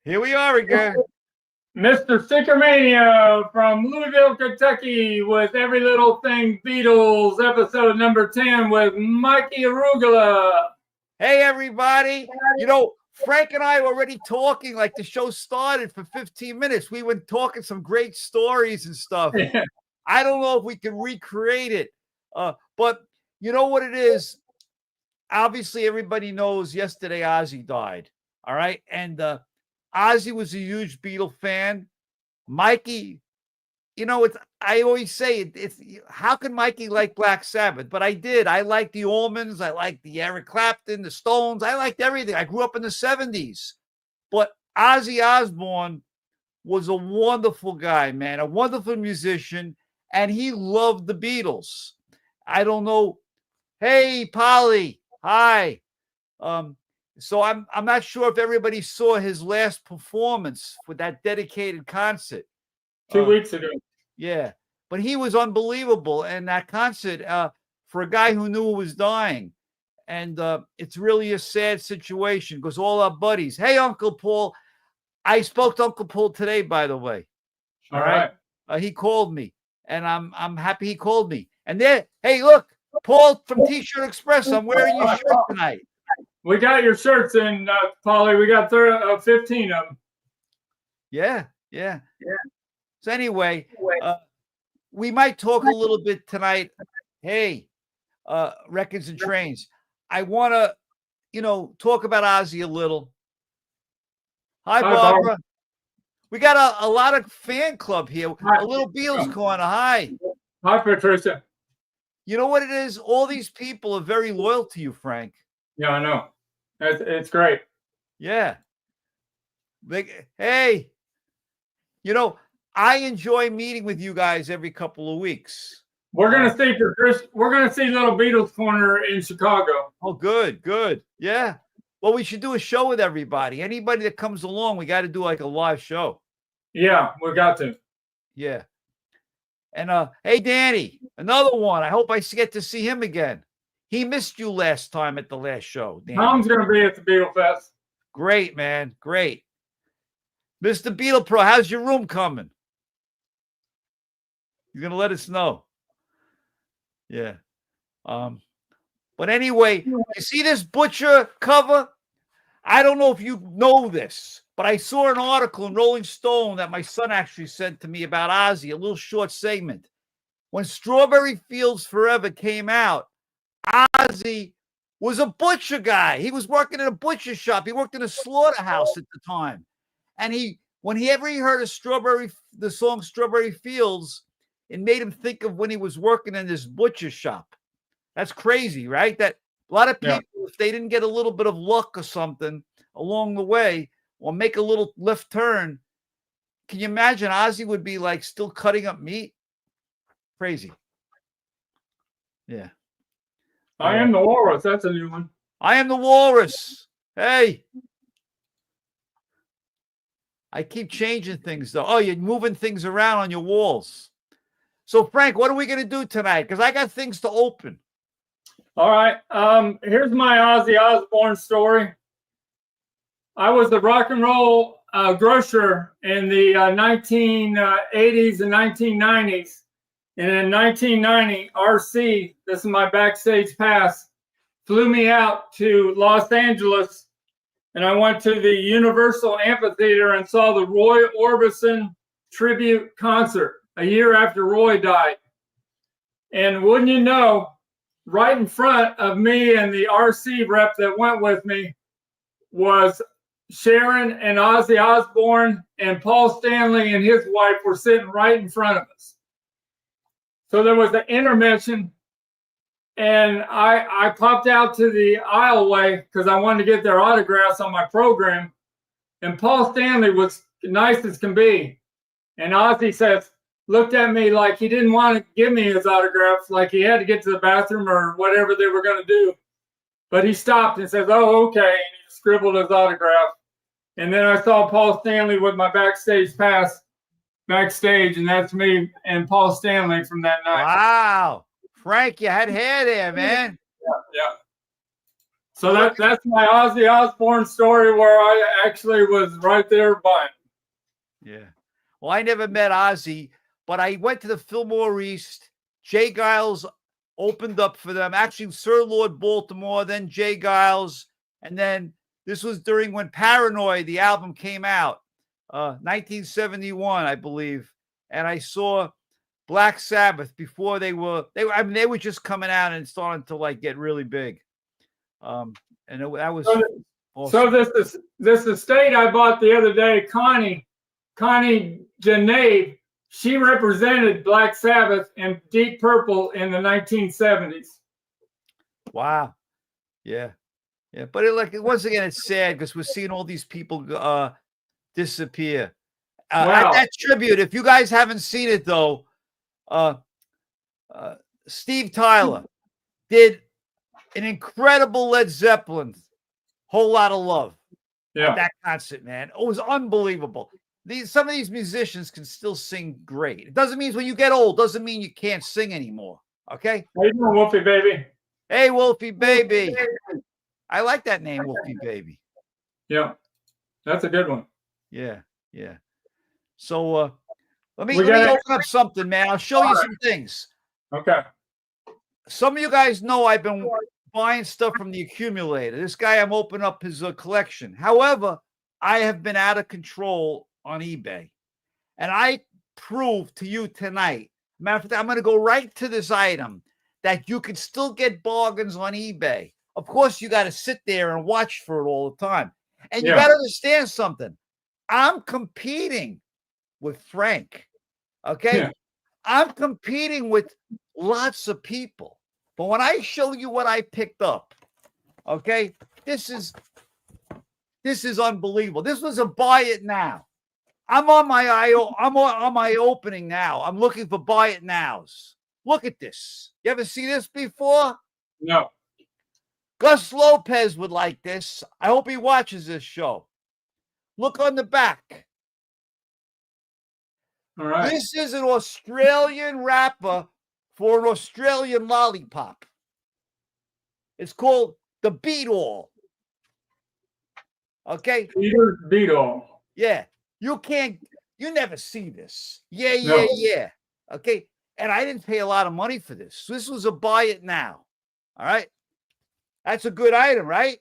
Here we are again. Mr. Stickermania from Louisville, Kentucky with Every Little Thing Beatles, episode number 10 with Mikey Arugula. Hey, everybody. You know, Frank and I were already talking like the show started for 15 minutes. We were talking some great stories and stuff. Yeah. I don't know if we can recreate it, but you know what it is? Obviously, everybody knows yesterday Azie died, all right? And Azie was a huge Beatle fan. Mikey, you know, I always say it's how can Mikey like Black Sabbath? But I did. I liked the Allmans. I liked the Eric Clapton, the Stones. I liked everything. I grew up in the 70s. But Azie Osborne was a wonderful guy, man, a wonderful musician, and he loved the Beatles. I don't know. Hey, Polly. Hi. So I'm not sure if everybody saw his last performance with that dedicated concert 2 weeks ago. Yeah, but he was unbelievable, and that concert for a guy who knew he was dying, and it's really a sad situation because all our buddies. Hey, Uncle Paul, I spoke to Uncle Paul today, by the way. All right. He called me, and I'm happy he called me. And there, hey, look, Paul from T-Shirt Express. I'm wearing your shirt tonight. We got your shirts in, Polly. We got 15 of them. Yeah. So anyway, we might talk a little bit tonight. Hey, Records and Trains. I want to, talk about Azie a little. Hi, Barbara. We got a lot of fan club here. A little Beatles corner. Hi. Hi, Patricia. You know what it is? All these people are very loyal to you, Frank. Yeah, I know. It's great. Yeah. Hey, I enjoy meeting with you guys every couple of weeks. We're gonna see We're gonna see Little Beatles Corner in Chicago. Oh, good. Yeah. Well, we should do a show with everybody. Anybody that comes along, we got to do like a live show. Yeah, we got to. Yeah. And hey, Danny, another one. I hope I get to see him again. He missed you last time at the last show. Danny. Tom's gonna be at the Beatle Fest. Great, man. Great. Mr. Beatle Pro, how's your room coming? You're going to let us know. Yeah. But anyway, you see this Butcher cover? I don't know if you know this, but I saw an article in Rolling Stone that my son actually sent to me about Azie, a little short segment. When Strawberry Fields Forever came out, Azie was a butcher guy. He was working in a butcher shop. He worked in a slaughterhouse at the time. And whenever he heard the song Strawberry Fields, it made him think of when he was working in this butcher shop. That's crazy, right? That a lot of people, if they didn't get a little bit of luck or something along the way or make a little left turn, can you imagine Azie would be like still cutting up meat? Crazy. Yeah. I Am the Walrus. That's a new one. I Am the Walrus. Hey. I keep changing things, though. Oh, you're moving things around on your walls. So, Frank, what are we going to do tonight? Because I got things to open. All right. Here's my Azie Osborne story. I was the rock and roll grocer in the 1980s and 1990s. And in 1990, RC, this is my backstage pass, flew me out to Los Angeles. And I went to the Universal Amphitheater and saw the Roy Orbison tribute concert a year after Roy died. And wouldn't you know, right in front of me and the RC rep that went with me was Sharon and Ozzy Osbourne, and Paul Stanley and his wife were sitting right in front of us. So there was an intermission, and I popped out to the aisleway because I wanted to get their autographs on my program. And Paul Stanley was nice as can be. And Ozzy looked at me like he didn't want to give me his autographs, like he had to get to the bathroom or whatever they were going to do. But he stopped and says, "Oh, okay." And he scribbled his autograph. And then I saw Paul Stanley with my backstage pass backstage, and that's me and Paul Stanley from that night. Wow. Frank, you had hair there, man. Yeah. So that's my Ozzy Osbourne story, where I actually was right there by him. Yeah. Well, I never met Ozzy, but I went to the Fillmore East. Jay Giles opened up for them. Actually, Sir Lord Baltimore, then Jay Giles, and then this was during when Paranoid, the album, came out, 1971, I believe. And I saw Black Sabbath before they were just coming out and starting to like get really big. And that was awesome. So this estate I bought the other day, Connie Janae, she represented Black Sabbath and Deep Purple in the 1970s. Wow. Yeah. Yeah. But once again, it's sad because we're seeing all these people disappear. Wow. At that tribute, if you guys haven't seen it though, Steve Tyler did an incredible Led Zeppelin, Whole Lot of Love. Yeah. At that concert, man. It was unbelievable. Some of these musicians can still sing great. It doesn't mean when you get old, doesn't mean you can't sing anymore. Okay? How you doing, Wolfie baby? Hey, Wolfie baby. I like that name, Wolfie baby. Yeah. That's a good one. Yeah, yeah. So let me open up something, man. I'll show you some things. Okay. Some of you guys know I've been buying stuff from the accumulator. This guy, I'm opening up his collection. However, I have been out of control on eBay. And I prove to you tonight, matter of fact, I'm going to go right to this item, that you can still get bargains on eBay. Of course, you got to sit there and watch for it all the time. And you got to understand something. I'm competing with Frank. Okay? Yeah. I'm competing with lots of people. But when I show you what I picked up, okay, this is unbelievable. This was a buy it now. I'm on my opening now. I'm looking for buy it nows. Look at this. You ever see this before? No. Gus Lopez would like this. I hope he watches this show. Look on the back. All right. This is an Australian wrapper for an Australian lollipop. It's called the Beat All. Okay? Peter Beat All. Yeah. You never see this. Yeah. Okay. And I didn't pay a lot of money for this. This was a buy it now. All right. That's a good item, right?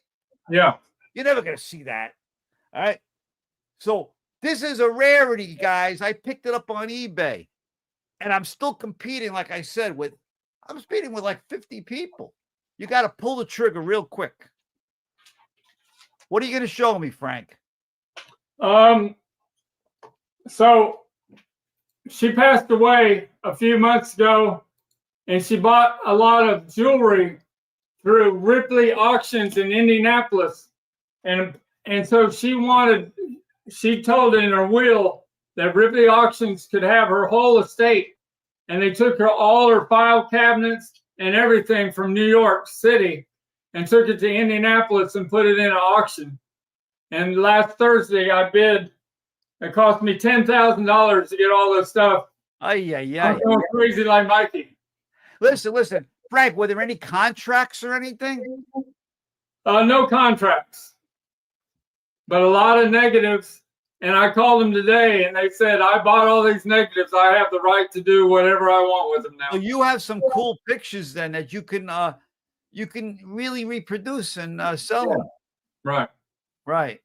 Yeah. You're never going to see that. All right. So this is a rarity, guys. I picked it up on eBay. And I'm still competing, like I said, I'm competing with like 50 people. You got to pull the trigger real quick. What are you going to show me, Frank? So she passed away a few months ago, and she bought a lot of jewelry through Ripley Auctions in Indianapolis. And so she told in her will that Ripley Auctions could have her whole estate. And they took all her file cabinets and everything from New York City and took it to Indianapolis and put it in an auction. And last Thursday I bid. It cost me $10,000 to get all this stuff. I'm going crazy like Mikey. Listen, Frank, were there any contracts or anything? No contracts, but a lot of negatives. And I called them today, and they said, I bought all these negatives. I have the right to do whatever I want with them now. So you have some cool pictures then that you can really reproduce and sell them. Right.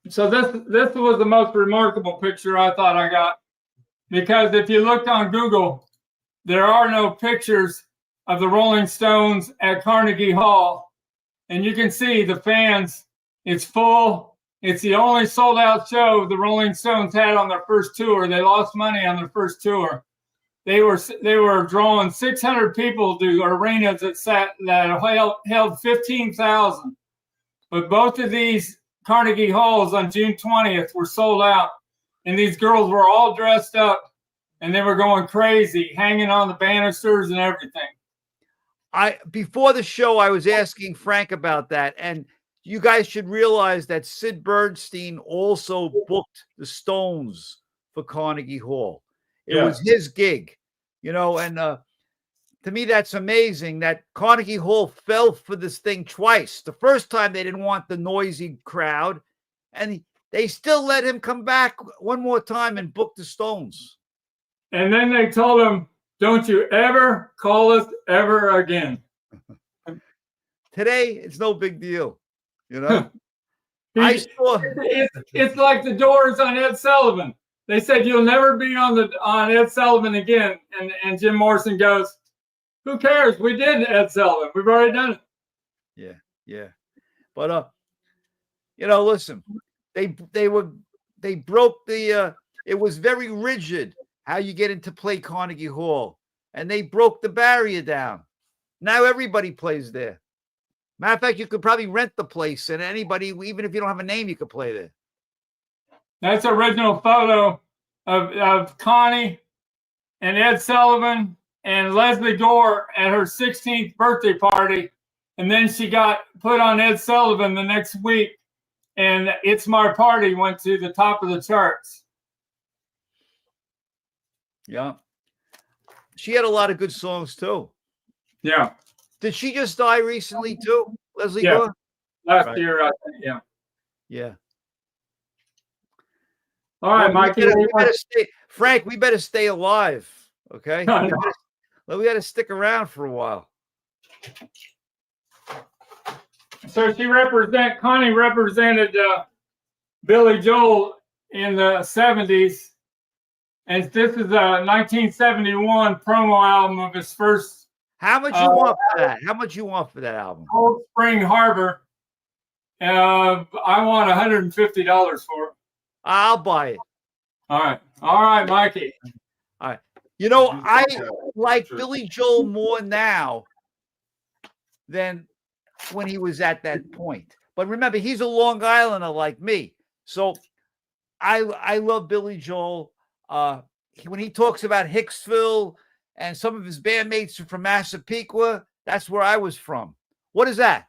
So this was the most remarkable picture I thought I got, because if you looked on Google, there are no pictures of the Rolling Stones at Carnegie Hall, and you can see the fans. It's full. It's the only sold out show the Rolling Stones had on their first tour. They lost money on their first tour. They were drawing 600 people to arenas that held 15,000. But both of these Carnegie Halls on June 20th were sold out, and these girls were all dressed up, and they were going crazy, hanging on the banisters and everything. Before the show, I was asking Frank about that, and you guys should realize that Sid Bernstein also booked the Stones for Carnegie Hall. It was his gig, and to me, that's amazing that Carnegie Hall fell for this thing twice. The first time they didn't want the noisy crowd, and they still let him come back one more time and book the Stones. And then they told him, "Don't you ever call us ever again." Today, it's no big deal, you know. I saw it's like the Doors on Ed Sullivan. They said you'll never be on Ed Sullivan again, and Jim Morrison goes, "Who cares? We did Ed Sullivan. We've already done it." Yeah, yeah. But you know, listen, they broke the it was very rigid how you get into play Carnegie Hall, and they broke the barrier down. Now everybody plays there. Matter of fact, you could probably rent the place, and anybody, even if you don't have a name, you could play there. That's an original photo of Connie and Ed Sullivan and Leslie Gore at her 16th birthday party. And then she got put on Ed Sullivan the next week, and It's My Party went to the top of the charts. Yeah. She had a lot of good songs, too. Yeah. Did she just die recently, too, Leslie Yeah. Gore? Last year, I think, yeah. Yeah. All right, Mikey. Frank, we better stay alive, okay? We got to stick around for a while. So Connie represented Billy Joel in the 70s. And this is a 1971 promo album of his first. How much you want for that? How much you want for that album? Cold Spring Harbor. I want $150 for it. I'll buy it. All right, Mikey. All right. You know, I like Billy Joel more now than when he was at that point. But remember, he's a Long Islander like me. So I love Billy Joel. When he talks about Hicksville and some of his bandmates are from Massapequa, that's where I was from. What is that?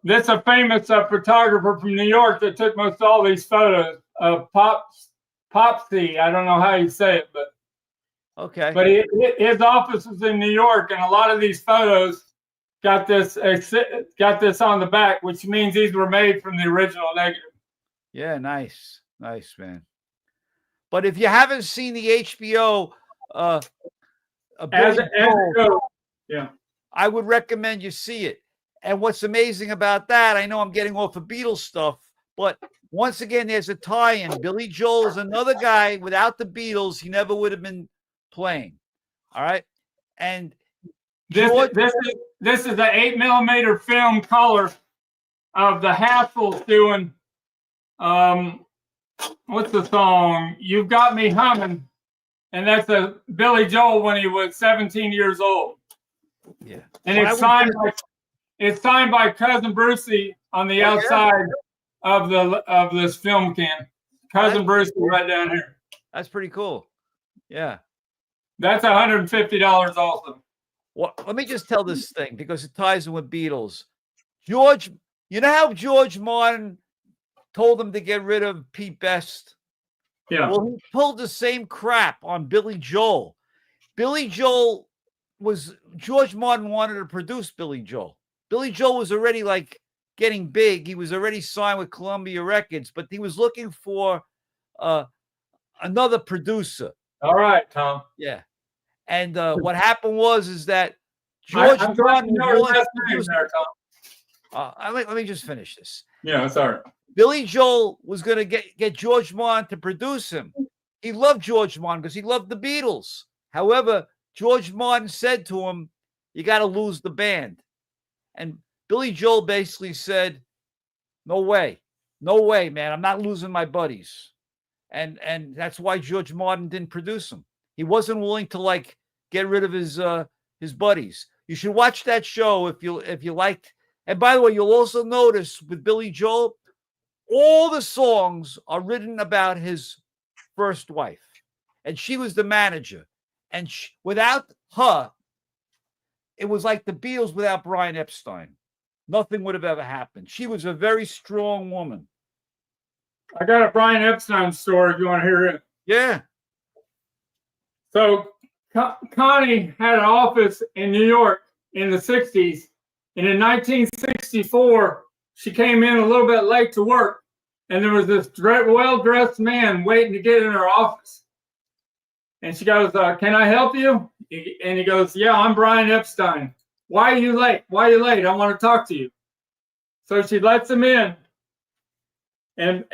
That's a famous photographer from New York that took most all these photos of Popsy. I don't know how you say it, but okay. But his office was in New York, and a lot of these photos got this on the back, which means these were made from the original negative. Yeah, nice, man. But if you haven't seen the HBO, yeah, I would recommend you see it. And what's amazing about that, I know I'm getting off of Beatles stuff, but once again, there's a tie-in. Billy Joel is another guy. Without the Beatles, he never would have been playing. All right, and this is the 8mm film color of the Hassles doing. What's the song? You've Got Me Humming, and that's a Billy Joel when he was 17 years old. Yeah, and it's signed by Cousin Brucey on the outside of this film can. Cousin Brucey right down here. That's pretty cool. Yeah, that's $150 also. Well, let me just tell this thing because it ties in with Beatles. George, you know how George Martin told him to get rid of Pete Best? Yeah. Well, he pulled the same crap on Billy Joel. George Martin wanted to produce Billy Joel. Billy Joel was already like getting big. He was already signed with Columbia Records, but he was looking for another producer. All right, Tom. Yeah. And what happened is that George Martin let me just finish this. Yeah, sorry. Billy Joel was going to get George Martin to produce him. He loved George Martin because he loved the Beatles. However, George Martin said to him, "You got to lose the band." And Billy Joel basically said, no way, man. I'm not losing my buddies. And that's why George Martin didn't produce him. He wasn't willing to get rid of his buddies. You should watch that show if you liked. And by the way, you'll also notice with Billy Joel, all the songs are written about his first wife, and she was the manager. And without her, it was like the Beatles without Brian Epstein. Nothing would have ever happened. She was a very strong woman. I got a Brian Epstein story if you want to hear it. Yeah. So Connie had an office in New York in the 60s. And in 1964, she came in a little bit late to work. And there was this well-dressed man waiting to get in her office. And she goes, can I help you? And he goes, yeah, I'm Brian Epstein. Why are you late? Why are you late? I want to talk to you. So she lets him in. And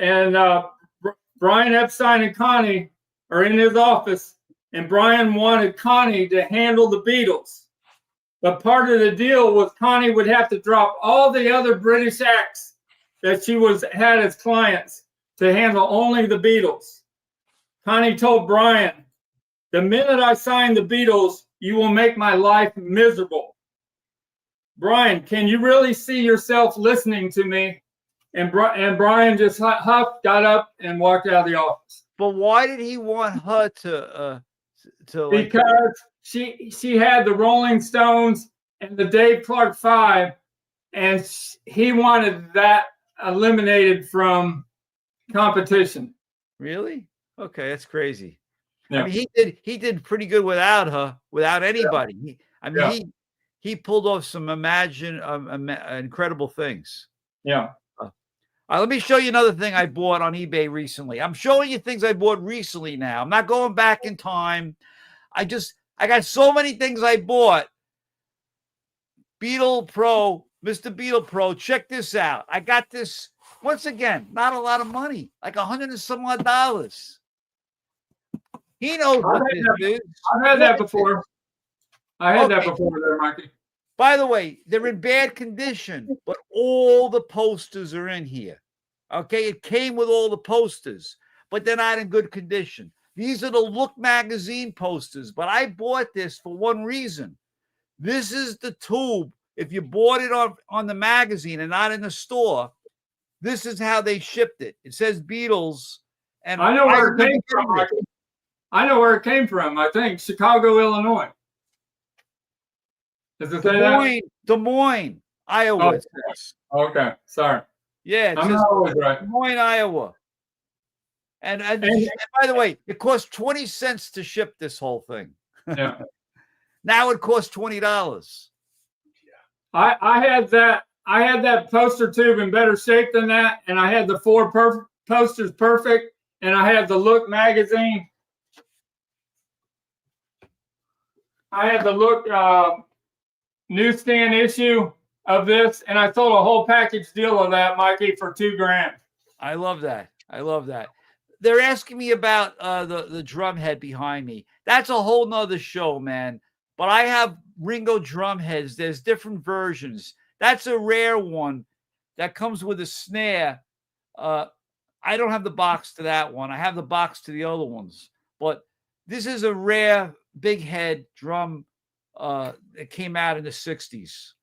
Brian Epstein and Connie are in his office. And Brian wanted Connie to handle the Beatles. But part of the deal was Connie would have to drop all the other British acts that she had as clients to handle only the Beatles. Connie told Brian, the minute I sign the Beatles, you will make my life miserable. Brian, can you really see yourself listening to me? And Brian just huffed, got up, and walked out of the office. But why did he want her to because she had the Rolling Stones and the Dave Clark Five, and he wanted that eliminated from competition. Really? Okay, that's crazy. Yeah. I mean, he did pretty good without her, without anybody. Yeah. He pulled off some incredible things. Yeah. Let me show you another thing I bought on eBay recently. I'm showing you things I bought recently now. I'm not going back in time. I got so many things I bought. Beatle Pro, Mr. Beatle Pro, check this out. I got this, once again, not a lot of money, like $100 and some odd. He knows what this is. I've had that before. I had that before there, Mikey. By the way, they're in bad condition, but all the posters are in here. Okay, it came with all the posters, but they're not in good condition. These are the Look magazine posters, but I bought this for one reason. This is the tube. If you bought it on the magazine and not in the store, this is how they shipped it. It says Beatles. And I know where it came from. I know where it came from. I think Chicago, Illinois. Does it say that? Des Moines, Iowa. Oh, okay, sorry. Yeah, I'm not always right. Des Moines, Iowa. And by the way, it cost 20 cents to ship this whole thing. Yeah. Now it costs $20. I had that poster tube in better shape than that, and I had the 4 posters perfect, and I had the Look magazine. I had the Look newsstand issue of this, and I sold a whole package deal of that, Mikey, for $2,000. I love that. I love that. They're asking me about the drum head behind me. That's a whole nother show, man. But I have Ringo drum heads. There's different versions. That's a rare one that comes with a snare. I don't have the box to that one. I have the box to the other ones. But this is a rare big head drum that came out in the 60s.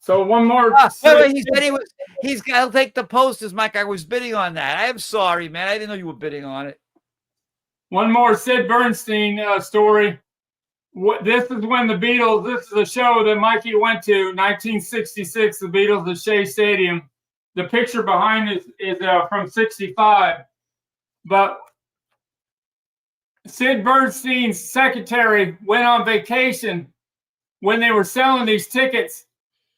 So one more. Wait, he said he's got to take the posters, Mike. I was bidding on that. I am sorry, man. I didn't know you were bidding on it. One more Sid Bernstein story. This is when the Beatles, this is a show that Mikey went to, 1966, the Beatles at Shea Stadium. The picture behind is from 65. But Sid Bernstein's secretary went on vacation when they were selling these tickets.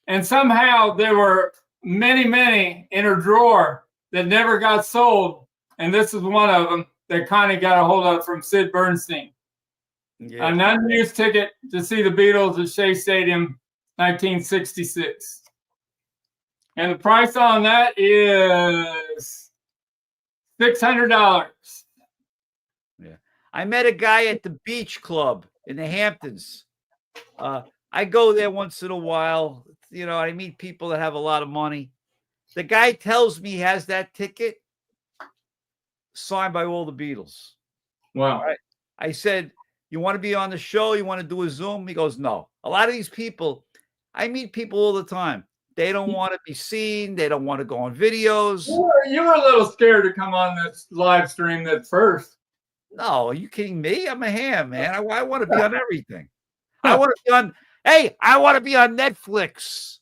And somehow there were many in her drawer that never got sold. And this is one of them that Connie got a hold of from Sid Bernstein. Yeah. An unused ticket to see the Beatles at Shea Stadium, 1966. And the price on that is $600. Yeah. I met a guy at the Beach Club in the Hamptons. I go there once in a while. You know, I meet people that have a lot of money. The guy tells me he has that ticket signed by all the Beatles. Wow. I said, you want to be on the show? You want to do a Zoom? He goes, no. A lot of these people, I meet people all the time. They don't want to be seen. They don't want to go on videos. You were a little scared to come on this live stream at first. No, are you kidding me? I'm a ham, man. I want to be on everything. I want to be on. Hey, I want to be on Netflix.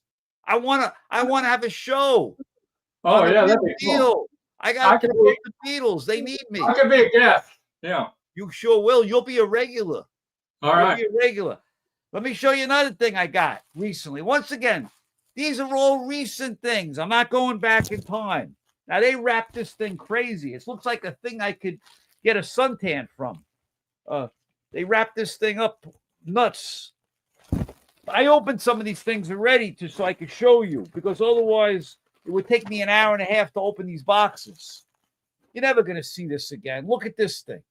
I want to have a show. Oh yeah, that'd be cool. I got to promote the Beatles. They need me. I could be a guest. Yeah. You sure will. You'll be a regular. All right. You'll be a regular. Let me show you another thing I got recently. Once again, these are all recent things. I'm not going back in time. Now, they wrap this thing crazy. It looks like a thing I could get a suntan from. They wrap this thing up nuts. I opened some of these things already so I could show you, because otherwise it would take me an hour and a half to open these boxes. You're never going to see this again. Look at this thing.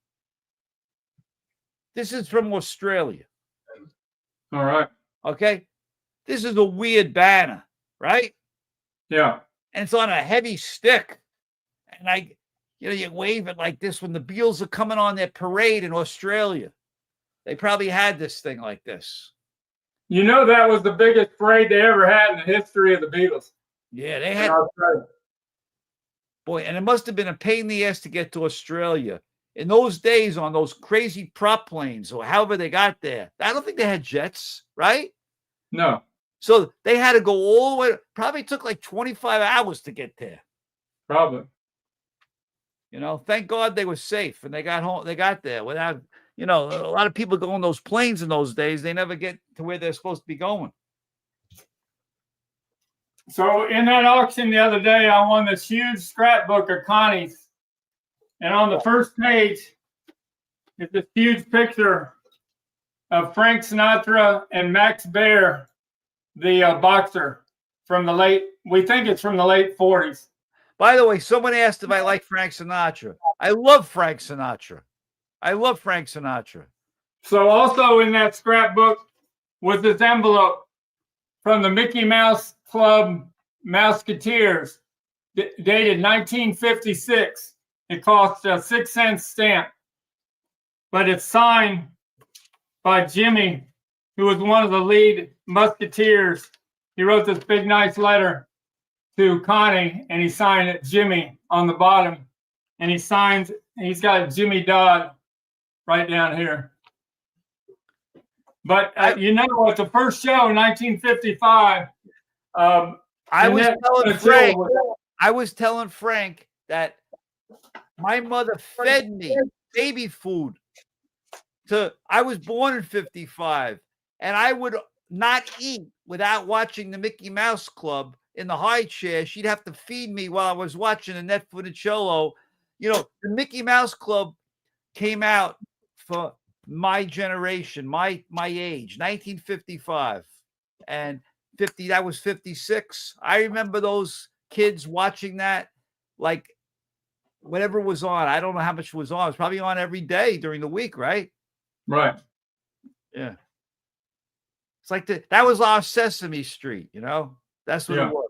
This is from Australia. All right. Okay. This is a weird banner, right? Yeah. And it's on a heavy stick. And you wave it like this when the Beatles are coming on their parade in Australia. They probably had this thing like this. You know, that was the biggest parade they ever had in the history of the Beatles. Yeah, they had. Boy, and it must have been a pain in the ass to get to Australia. In those days, on those crazy prop planes or however they got there, I don't think they had jets, right? No. So they had to go all the way. Probably took like 25 hours to get there. Probably. Thank God they were safe and they got home. They got there without, a lot of people go on those planes in those days. They never get to where they're supposed to be going. So in that auction the other day, I won this huge scrapbook of Connie's. And on the first page is this huge picture of Frank Sinatra and Max Baer, the boxer from we think it's from the late 40s. By the way, someone asked if I like Frank Sinatra. I love Frank Sinatra. So also in that scrapbook was this envelope from the Mickey Mouse Club Mouseketeers, dated 1956. It cost a 6-cent stamp, but it's signed by Jimmy, who was one of the lead Musketeers. He wrote this big, nice letter to Connie, and he signed it Jimmy on the bottom. And he's got Jimmy Dodd right down here. But at the first show in 1955, I was telling Frank that my mother fed me baby food. I was born in 55, and I would not eat without watching the Mickey Mouse Club in the high chair. She'd have to feed me while I was watching the Net-Footed Cello. The Mickey Mouse Club came out for my generation, my age, 1955, and that was 56. I remember those kids watching that, like whatever was on. I don't know how much was on. It was probably on every day during the week, right? Right. Yeah. It's like that was our Sesame Street, That's what it was.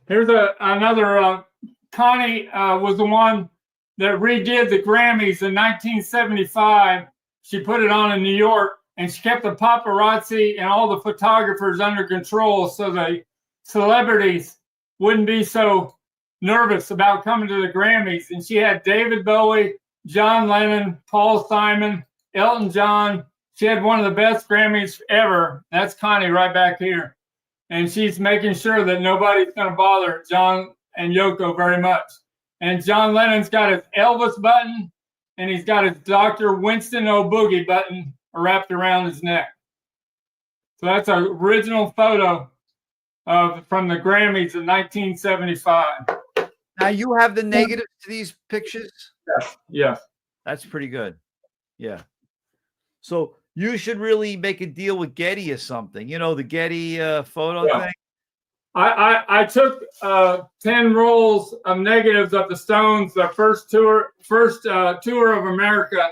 Here's another. Connie was the one that redid the Grammys in 1975. She put it on in New York, and she kept the paparazzi and all the photographers under control so the celebrities wouldn't be so nervous about coming to the Grammys. And she had David Bowie, John Lennon, Paul Simon, Elton John. She had one of the best Grammys ever. That's Connie right back here. And she's making sure that nobody's going to bother John and Yoko very much. And John Lennon's got his Elvis button, and he's got his Dr. Winston O'Boogie button wrapped around his neck. So that's an original photo from the Grammys in 1975. Now you have the negatives to these pictures? Yes. That's pretty good. Yeah. So you should really make a deal with Getty or something. The Getty photo thing. I took 10 rolls of negatives of the Stones, the first tour of America,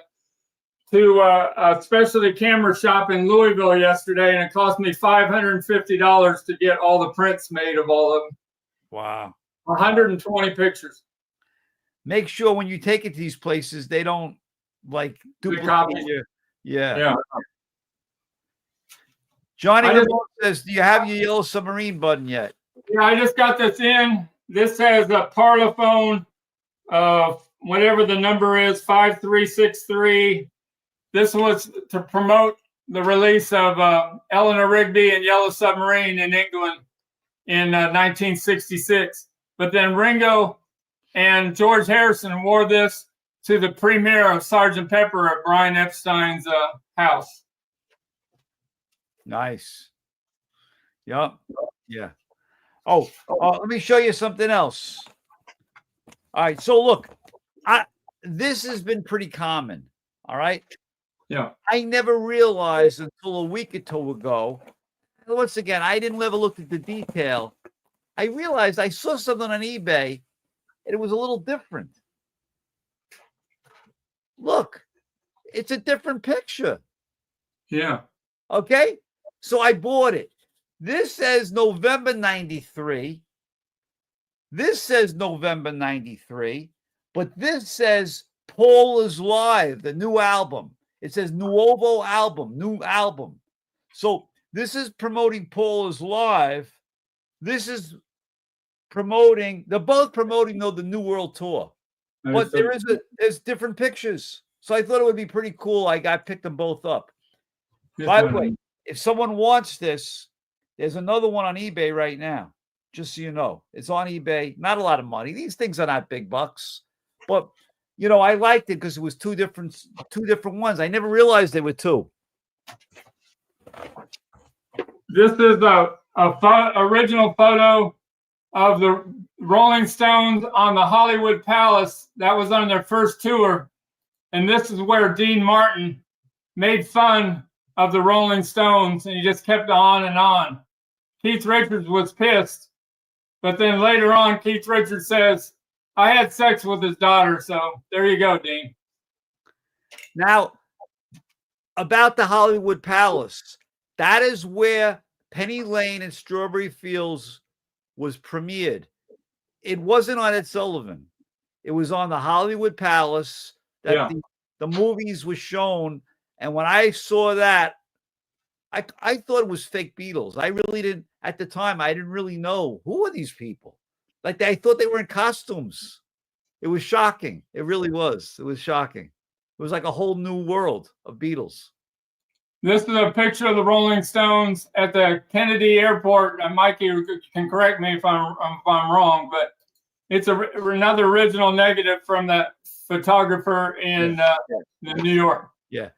to a specialty camera shop in Louisville yesterday, and it cost me $550 to get all the prints made of all of them. Wow. 120 pictures. Make sure when you take it to these places, they don't duplicate you. Yeah. Johnny says, do you have your Yellow Submarine button yet? Yeah, I just got this in. This has a Parlophone, whatever the number is, 5363. This was to promote the release of Eleanor Rigby and Yellow Submarine in England in 1966. But then Ringo and George Harrison wore this to the premiere of Sgt. Pepper at Brian Epstein's house. Nice. Yep. Yeah. Oh, let me show you something else. All right. So look, this has been pretty common. All right. Yeah. I never realized until a week or two ago. Once again, I didn't ever look at the detail. I realized I saw something on eBay and it was a little different. Look, it's a different picture. Yeah. Okay. So I bought it. This says November 93. This says November 93. But this says Paul is Live, the new album. It says Nuovo album, new album. So this is promoting Paul is Live. This is promoting, they're both promoting though the New World Tour. But there's different pictures. So I thought it would be pretty cool. I picked them both up. By the way, if someone wants this, there's another one on eBay right now. Just so you know, it's on eBay. Not a lot of money. These things are not big bucks, but you know, I liked it because it was two different ones. I never realized they were two. This is a original photo of the Rolling Stones on the Hollywood Palace. That was on their first tour. And this is where Dean Martin made fun of the Rolling Stones, and he just kept on and on. Keith Richards was pissed, but then later on, Keith Richards says, I had sex with his daughter, so there you go, Dean. Now, about the Hollywood Palace, that is where Penny Lane and Strawberry Fields was premiered. It wasn't on Ed Sullivan. It was on the Hollywood Palace that the movies were shown. And when I saw that, I thought it was fake Beatles. I really didn't, at the time, I didn't really know who are these people. Like I thought they were in costumes. It was shocking. It really was. It was shocking. It was like a whole new world of Beatles. This is a picture of the Rolling Stones at the Kennedy Airport. And Mikey can correct me if I'm wrong, but it's another original negative from that photographer in New York. Yeah.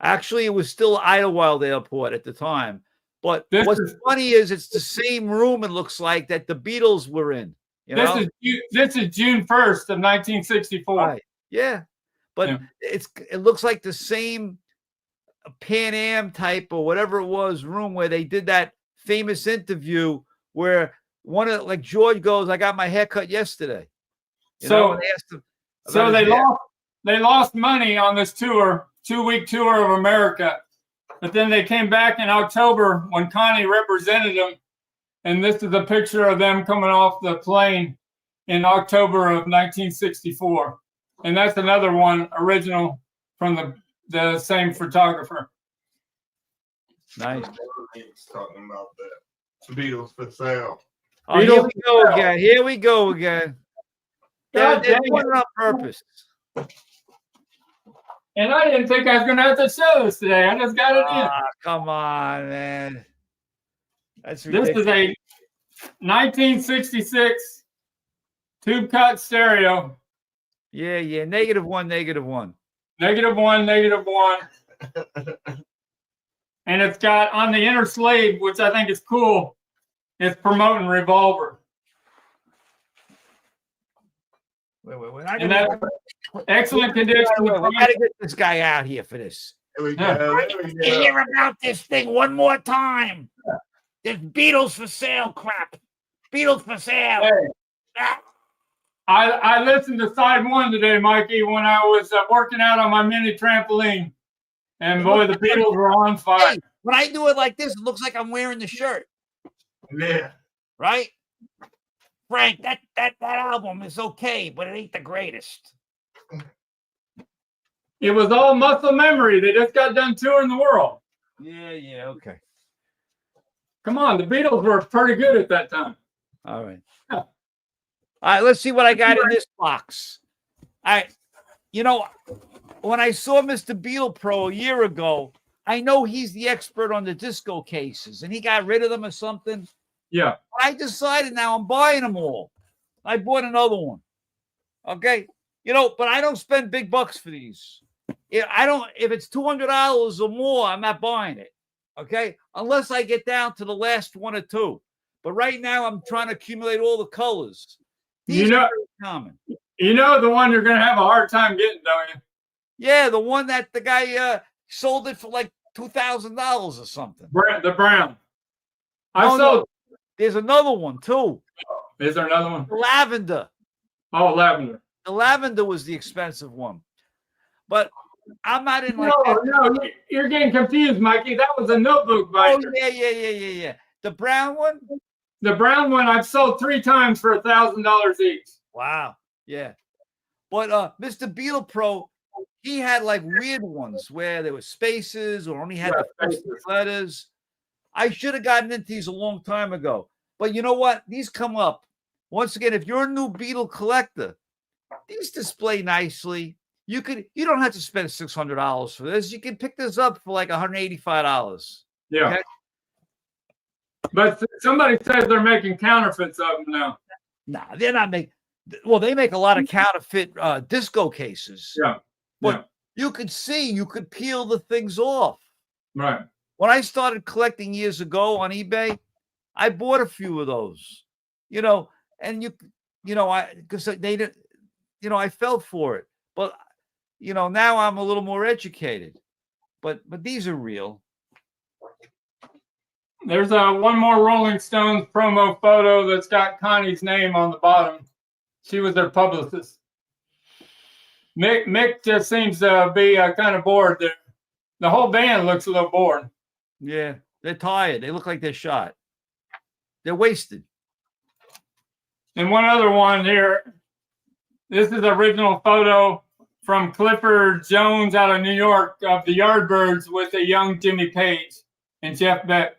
Actually, it was still Idlewild Airport at the time. But what's funny is it's the same room, it looks like, that the Beatles were in. This is June 1st of 1964. Right. Yeah. But it looks like the same Pan Am type or whatever it was room where they did that famous interview where like George goes, I got my hair cut yesterday. So they lost money on this tour, 2-week tour of America. But then they came back in October when Connie represented them. And this is a picture of them coming off the plane in October of 1964. And that's another one original from the same photographer. Nice. He's talking about that. The Beatles for sale. Oh, here we go again. Here we go again. They're doing it on purpose. And I didn't think I was going to have to show this today. I just got it in. Come on, man. That's ridiculous. This is a 1966 tube cut stereo. Yeah. -1, -1. -1. And it's got on the inner sleeve, which I think is cool, it's promoting Revolver. Wait. And that's excellent condition. We gotta get this guy out here for this. There we go. Hear about this thing one more time. There's Beatles for sale crap. Beatles for sale. Hey, I listened to side one today, Mikey, when I was working out on my mini trampoline. And boy, the Beatles were on fire. Hey, when I do it like this, it looks like I'm wearing the shirt. Yeah. Right? Frank, that album is okay, but it ain't the greatest. It was all muscle memory. They just got done touring the world. Yeah, okay. Come on, the Beatles were pretty good at that time. All right. Yeah. All right, let's see what I got in this box. All right. You know, when I saw Mr. Beatle Pro a year ago, I know he's the expert on the disco cases, and he got rid of them or something. Yeah. I decided now I'm buying them all. I bought another one. Okay. But I don't spend big bucks for these. If it's $200 or more, I'm not buying it. Okay. Unless I get down to the last one or two. But right now I'm trying to accumulate all the colors. These are very common. The one you're going to have a hard time getting, don't you? Yeah. The one that the guy sold it for like $2,000 or something. The brown. There's another one too. Is there another one? Lavender. Oh, lavender. The lavender was the expensive one. But I'm not in No, you're getting confused, Mikey. That was a notebook binder. Oh, yeah. The brown one? The brown one I've sold 3 times for $1,000 each. Wow. Yeah. But Mr. Beetle Pro, he had like weird ones where there were spaces or only had the first letters. I should have gotten into these a long time ago. But you know what? These come up. Once again, if you're a new Beetle collector, these display nicely. You don't have to spend $600 for this. You can pick this up for like $185. Yeah. Okay? But somebody says they're making counterfeits of them now. Nah, they're not making. Well, they make a lot of counterfeit disco cases. Yeah. But you could peel the things off. Right. When I started collecting years ago on eBay, I bought a few of those. And because they didn't, I fell for it. But now I'm a little more educated. But these are real. There's one more Rolling Stones promo photo that's got Connie's name on the bottom. She was their publicist. Mick just seems to be kind of bored there. The whole band looks a little bored. Yeah, they're tired. They look like they're shot. They're wasted. And one other one here. This is the original photo from Clifford Jones out of New York of the Yardbirds with a young Jimmy Page and Jeff Beck.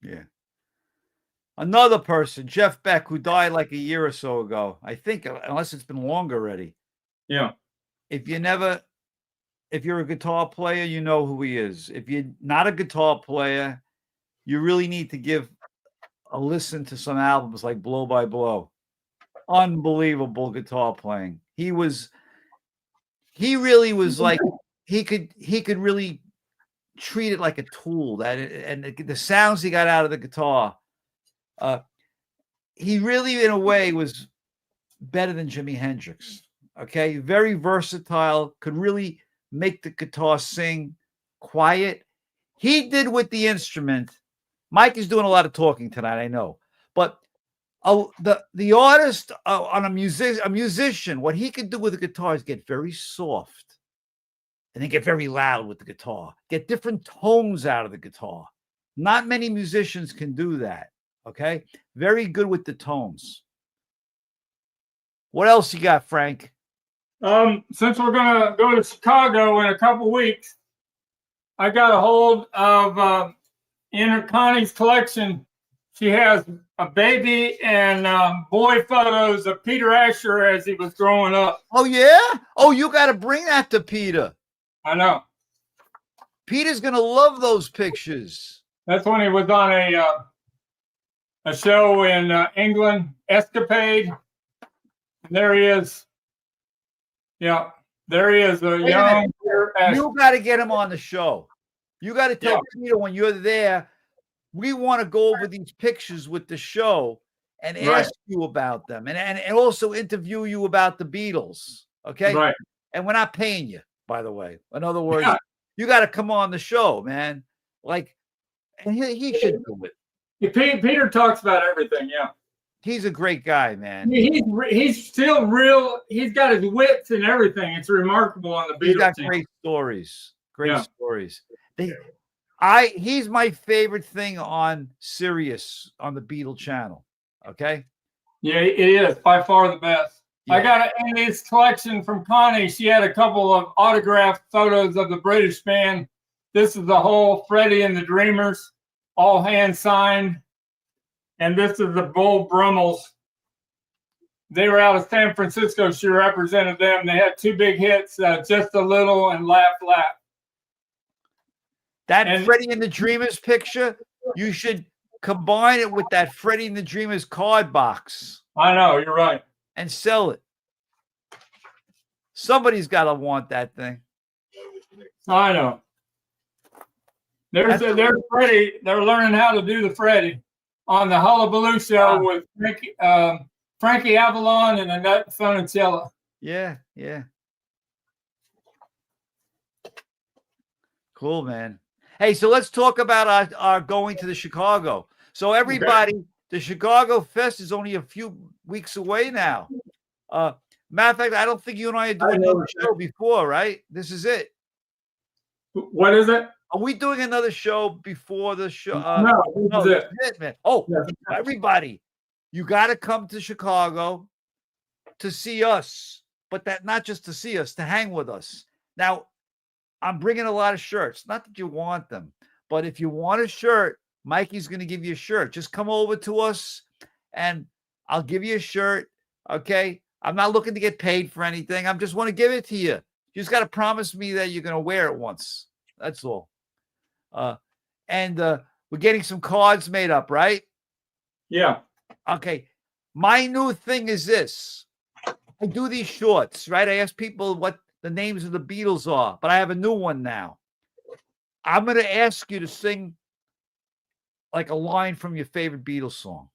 Yeah. Another person, Jeff Beck, who died like a year or so ago. I think, unless it's been longer already. Yeah. If you're a guitar player, you know who he is. If you're not a guitar player, you really need to give a listen to some albums like Blow by Blow. Unbelievable guitar playing. He really was like, he could really treat it like a tool. And the sounds he got out of the guitar, he really, in a way, was better than Jimi Hendrix. Okay, very versatile, could really make the guitar sing quiet. He did with the instrument. Mike is doing a lot of talking tonight, I know, but the artist on a musician, what he could do with the guitar is get very soft and then get very loud with the guitar, get different tones out of the guitar. Not many musicians can do that. Okay, very good with the tones. What else you got, Frank? Since we're gonna go to Chicago in a couple weeks, I got a hold of in Connie's collection. She has a baby and boy photos of Peter Asher as he was growing up. Oh yeah? Oh, you got to bring that to Peter. I know. Peter's gonna love those pictures. That's when he was on a show in England, Escapade. And there he is. Yeah, there he is. You got to get him on the show. You got to tell Peter when you're there, we want to go over these pictures with the show and ask you about them and also interview you about the Beatles. Okay. Right. And we're not paying you, by the way. In other words, you got to come on the show, man. Like, and he should do it. Peter talks about everything. Yeah. He's a great guy, man. He's still real. He's got his wits and everything. It's remarkable on the Beatles. He's got great stories. Great stories. He's my favorite thing on Sirius on the Beatle channel. Okay. Yeah, it is by far the best. Yeah. I got in this collection from Connie. She had a couple of autographed photos of the British band. This is the whole Freddie and the Dreamers, all hand signed. And this is the Bull Brummels. They were out of San Francisco. She represented them. They had 2 big hits, Just a Little and Laugh, Laugh. That Freddie and the Dreamers picture, you should combine it with that Freddie and the Dreamers card box. I know, you're right. and sell it. Somebody's got to want that thing. I know. There's Freddie. They're learning how to do the Freddie on the Hullabaloo show with Frankie Avalon and Annette Funicello. Yeah, yeah. Cool, man. Hey, so let's talk about our going to the Chicago. So everybody, the Chicago Fest is only a few weeks away now. Matter of fact, I don't think you and I are doing another show before, right? This is it. What is it? Are we doing another show before the show? No, this is it, man. Oh, everybody, you got to come to Chicago to see us, but that not just to see us, to hang with us. Now, I'm bringing a lot of shirts. Not that you want them, but if you want a shirt, Mikey's going to give you a shirt. Just come over to us and I'll give you a shirt. Okay. I'm not looking to get paid for anything. I just want to give it to you. You just got to promise me that you're going to wear it once. That's all. And we're getting some cards made up, right? Yeah. Okay. My new thing is this. I do these shorts, right? I ask people what the names of the Beatles are, but I have a new one now. I'm going to ask you to sing like a line from your favorite Beatles song.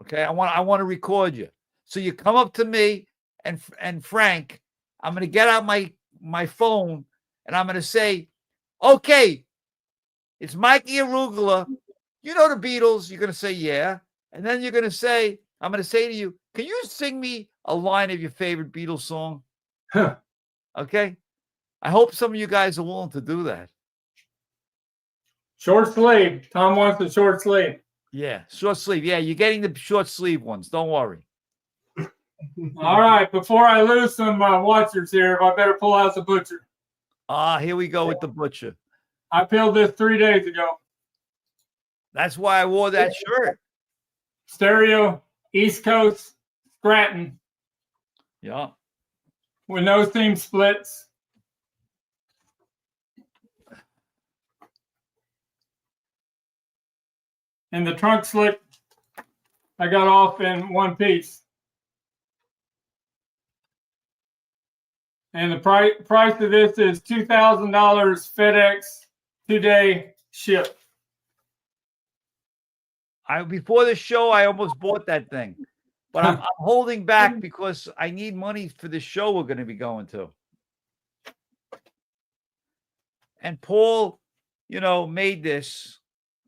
Okay. I want to record you. So you come up to me and Frank, I'm going to get out my phone and I'm going to say, okay, it's Mikey Arugula. You know the Beatles. You're going to say, yeah. And then you're going to say, I'm going to say to you, can you sing me a line of your favorite Beatles song? Huh. Okay. I hope some of you guys are willing to do that. Short sleeve. Tom wants the short sleeve. Yeah. Short sleeve. Yeah. You're getting the short sleeve ones. Don't worry. All right. Before I lose some watchers here, I better pull out the butcher. Here we go with the butcher. I peeled this 3 days ago. That's why I wore that shirt. Stereo, East Coast, Scranton. Yeah. With no seam splits. And the trunk slick, I got off in one piece. And the price of this is $2,000 FedEx 2-day ship. Before the show, I almost bought that thing, but I'm holding back because I need money for the show we're going to be going to. And Paul, made this,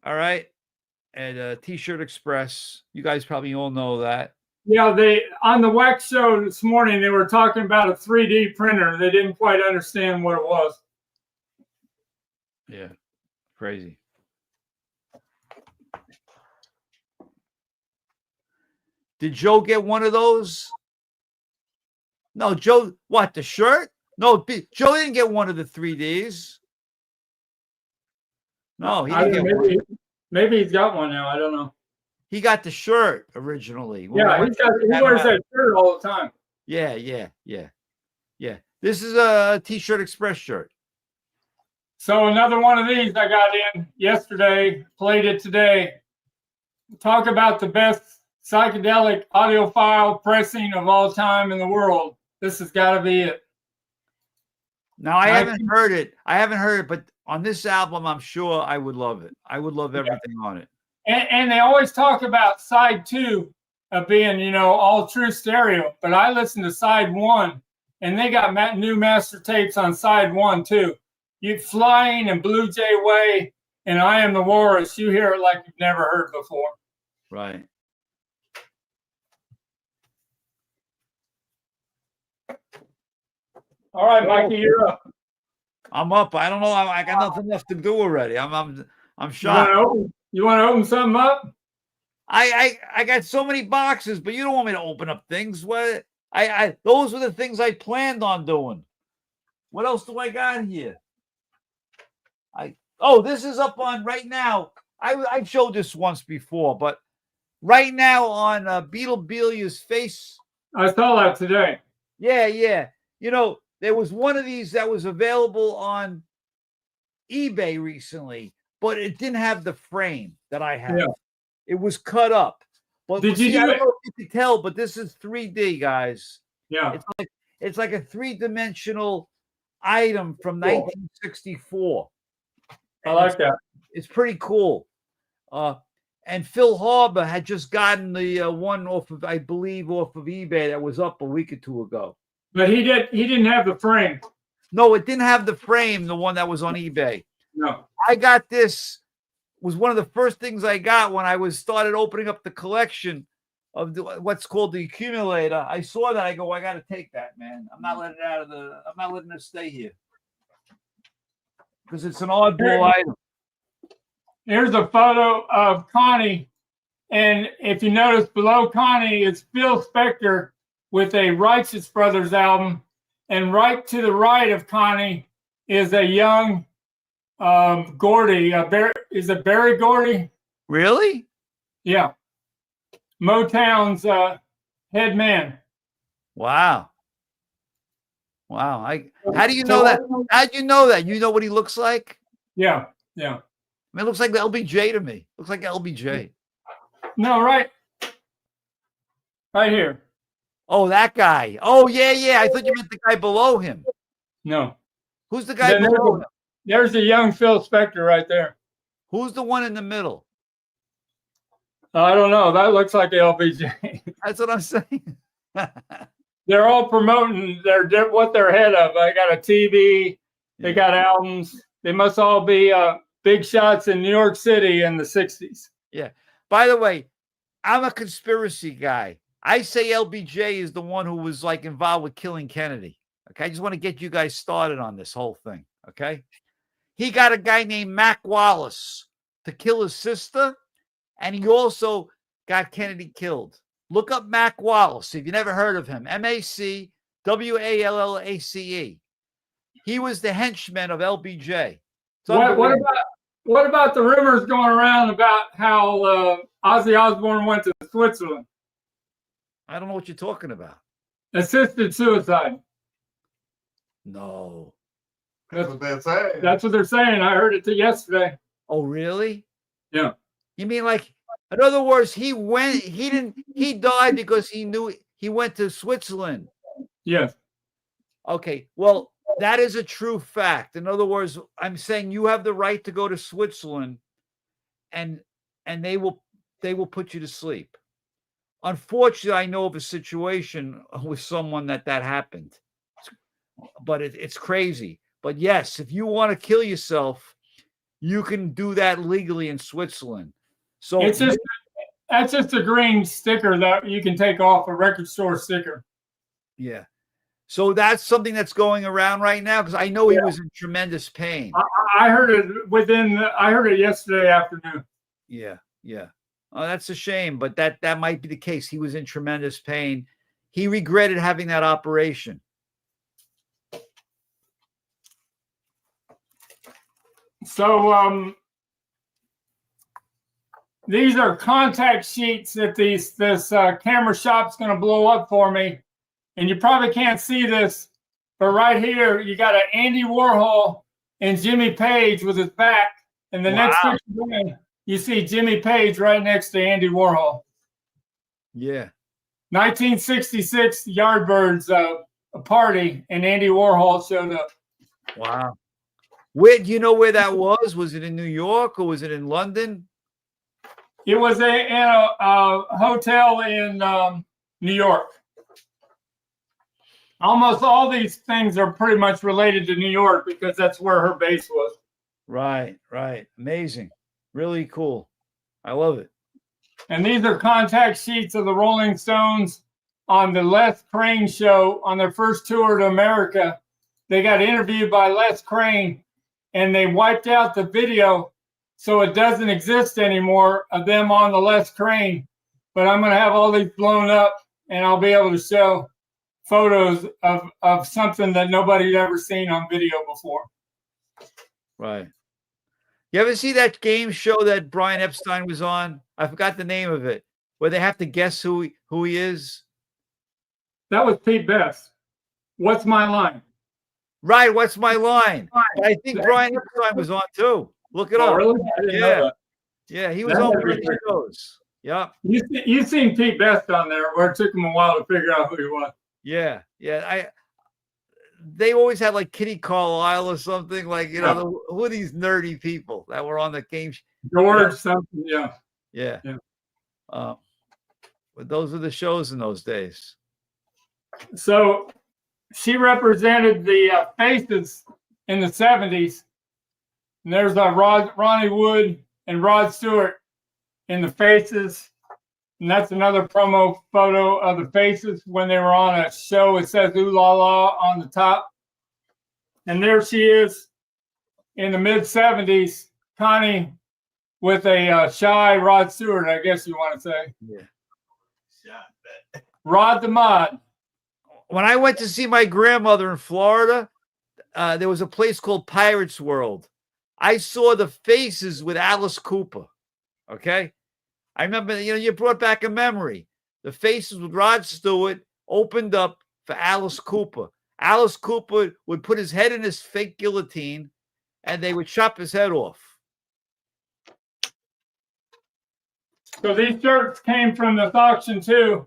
all right, at T-Shirt Express. You guys probably all know that. Yeah, on the Wax show this morning, they were talking about a 3D printer. They didn't quite understand what it was. Yeah, crazy. Did Joe get one of those? No, Joe, what, the shirt? No, Joe didn't get one of the 3Ds. No, he didn't get one. Maybe he's got one now. I don't know. He got the shirt originally. He wears that shirt all the time. Yeah. This is a T-Shirt Express shirt. So another one of these I got in yesterday, played it today. Talk about the best psychedelic audiophile pressing of all time in the world. This has got to be it. Now, I haven't heard it, but on this album, I'm sure I would love it. I would love everything on it. And they always talk about side 2 of being, all true stereo. But I listened to side 1, and they got new master tapes on side 1 too. You Flying and Blue Jay Way and I Am the Walrus. You hear it like you've never heard before. Right. All right, Mikey, you're up. I'm up. I don't know. I got nothing left to do already. I'm shocked. You want to open something up? I got so many boxes, but you don't want me to open up things. What? Those were the things I planned on doing. What else do I got here? This is up on right now. I showed this once before, but right now on Beatlebelia's face. I saw that today. Yeah. There was one of these that was available on eBay recently, but it didn't have the frame that I have. Yeah. It was cut up. But Did you I do don't it? know if you can tell, but this is 3D, guys. Yeah. It's like a three-dimensional item from Cool. 1964. I like that. It's pretty cool. And Phil Harbour had just gotten the one off of, I believe, off of eBay that was up a week or two ago. But he didn't have the frame. No, it didn't have the frame, the one that was on eBay. No. I got this, was one of the first things I got when I started opening up the collection of what's called the accumulator. I saw that. I go, I got to take that, man. I'm not letting it stay here. Because it's an oddball item. Here's a photo of Connie. And if you notice below Connie, it's Phil Spector with a Righteous Brothers album. And right to the right of Connie is a young Gordy. Is it Barry Gordy? Really? Yeah. Motown's head man. Wow. How do you know that? How'd you know that? You know what he looks like? Yeah. I mean, it looks like the LBJ to me. Looks like LBJ. No, right here. Oh, that guy. Oh, yeah. I thought you meant the guy below him. No. Who's the guy below him? There's a young Phil Spector right there. Who's the one in the middle? I don't know. That looks like LBJ. That's what I'm saying. They're all promoting what they're head of. I got a TV. They got albums. They must all be big shots in New York City in the 60s. Yeah. By the way, I'm a conspiracy guy. I say LBJ is the one who was like involved with killing Kennedy. Okay. I just want to get you guys started on this whole thing. Okay. He got a guy named Mac Wallace to kill his sister. And he also got Kennedy killed. Look up Mac Wallace if you never heard of him. MacWallace. He was the henchman of LBJ. What about the rumors going around about how Ozzy Osborne went to Switzerland? I don't know what you're talking about. Assisted suicide. No. That's what they're saying. That's what they're saying. I heard it yesterday. Oh, really? Yeah. You mean like, in other words, he died because he went to Switzerland. Yes. Okay. Well, that is a true fact. In other words, I'm saying you have the right to go to Switzerland and they will put you to sleep. Unfortunately, I know of a situation with someone that happened, but it's crazy. But yes, if you want to kill yourself, you can do that legally in Switzerland. So that's just a green sticker that you can take off, a record store sticker. Yeah. So that's something that's going around right now because I know he was in tremendous pain. I heard it I heard it yesterday afternoon. Yeah. Oh, that's a shame, but that might be the case. He was in tremendous pain. He regretted having that operation. So these are contact sheets that this camera shop's going to blow up for me. And you probably can't see this, but right here, you got an Andy Warhol and Jimmy Page with his back. And the next picture, you see Jimmy Page right next to Andy Warhol. Yeah. 1966 Yardbirds a party, and Andy Warhol showed up. Wow. Where do you know where that was? Was it in New York or was it in London? It was in a hotel in New York. Almost all these things are pretty much related to New York because that's where her base was. Right. Amazing. Really cool. I love it. And these are contact sheets of the Rolling Stones on the Les Crane show on their first tour to America. They got interviewed by Les Crane and they wiped out the video so it doesn't exist anymore of them on the Les Crane. But I'm going to have all these blown up and I'll be able to show photos of something that nobody's ever seen on video before. Right. You ever see that game show that Brian Epstein was on? I forgot the name of it, where they have to guess who he is. That was Pete Best. What's my line? Right. What's my line? I think Brian Epstein was on too. Look it up. Really? I didn't know that. Yeah. He was on one of the shows. Yep. You seen Pete Best on there, where it took him a while to figure out who he was. Yeah. They always had like Kitty Carlisle or something, like, you know, who are these nerdy people that were on the game? George something, yeah. But those are the shows in those days. So she represented the Faces in the 70s. And there's Ronnie Wood and Rod Stewart in the Faces. And that's another promo photo of the Faces when they were on a show. It says Ooh La La on the top. And there she is in the mid 70s, Connie with a shy Rod Stewart, I guess you want to say. Yeah. Rod the Mod. When I went to see my grandmother in Florida, there was a place called Pirates World. I saw the Faces with Alice Cooper. Okay. I remember, you brought back a memory. The Faces with Rod Stewart opened up for Alice Cooper. Alice Cooper would put his head in his fake guillotine and they would chop his head off. So these shirts came from this auction too,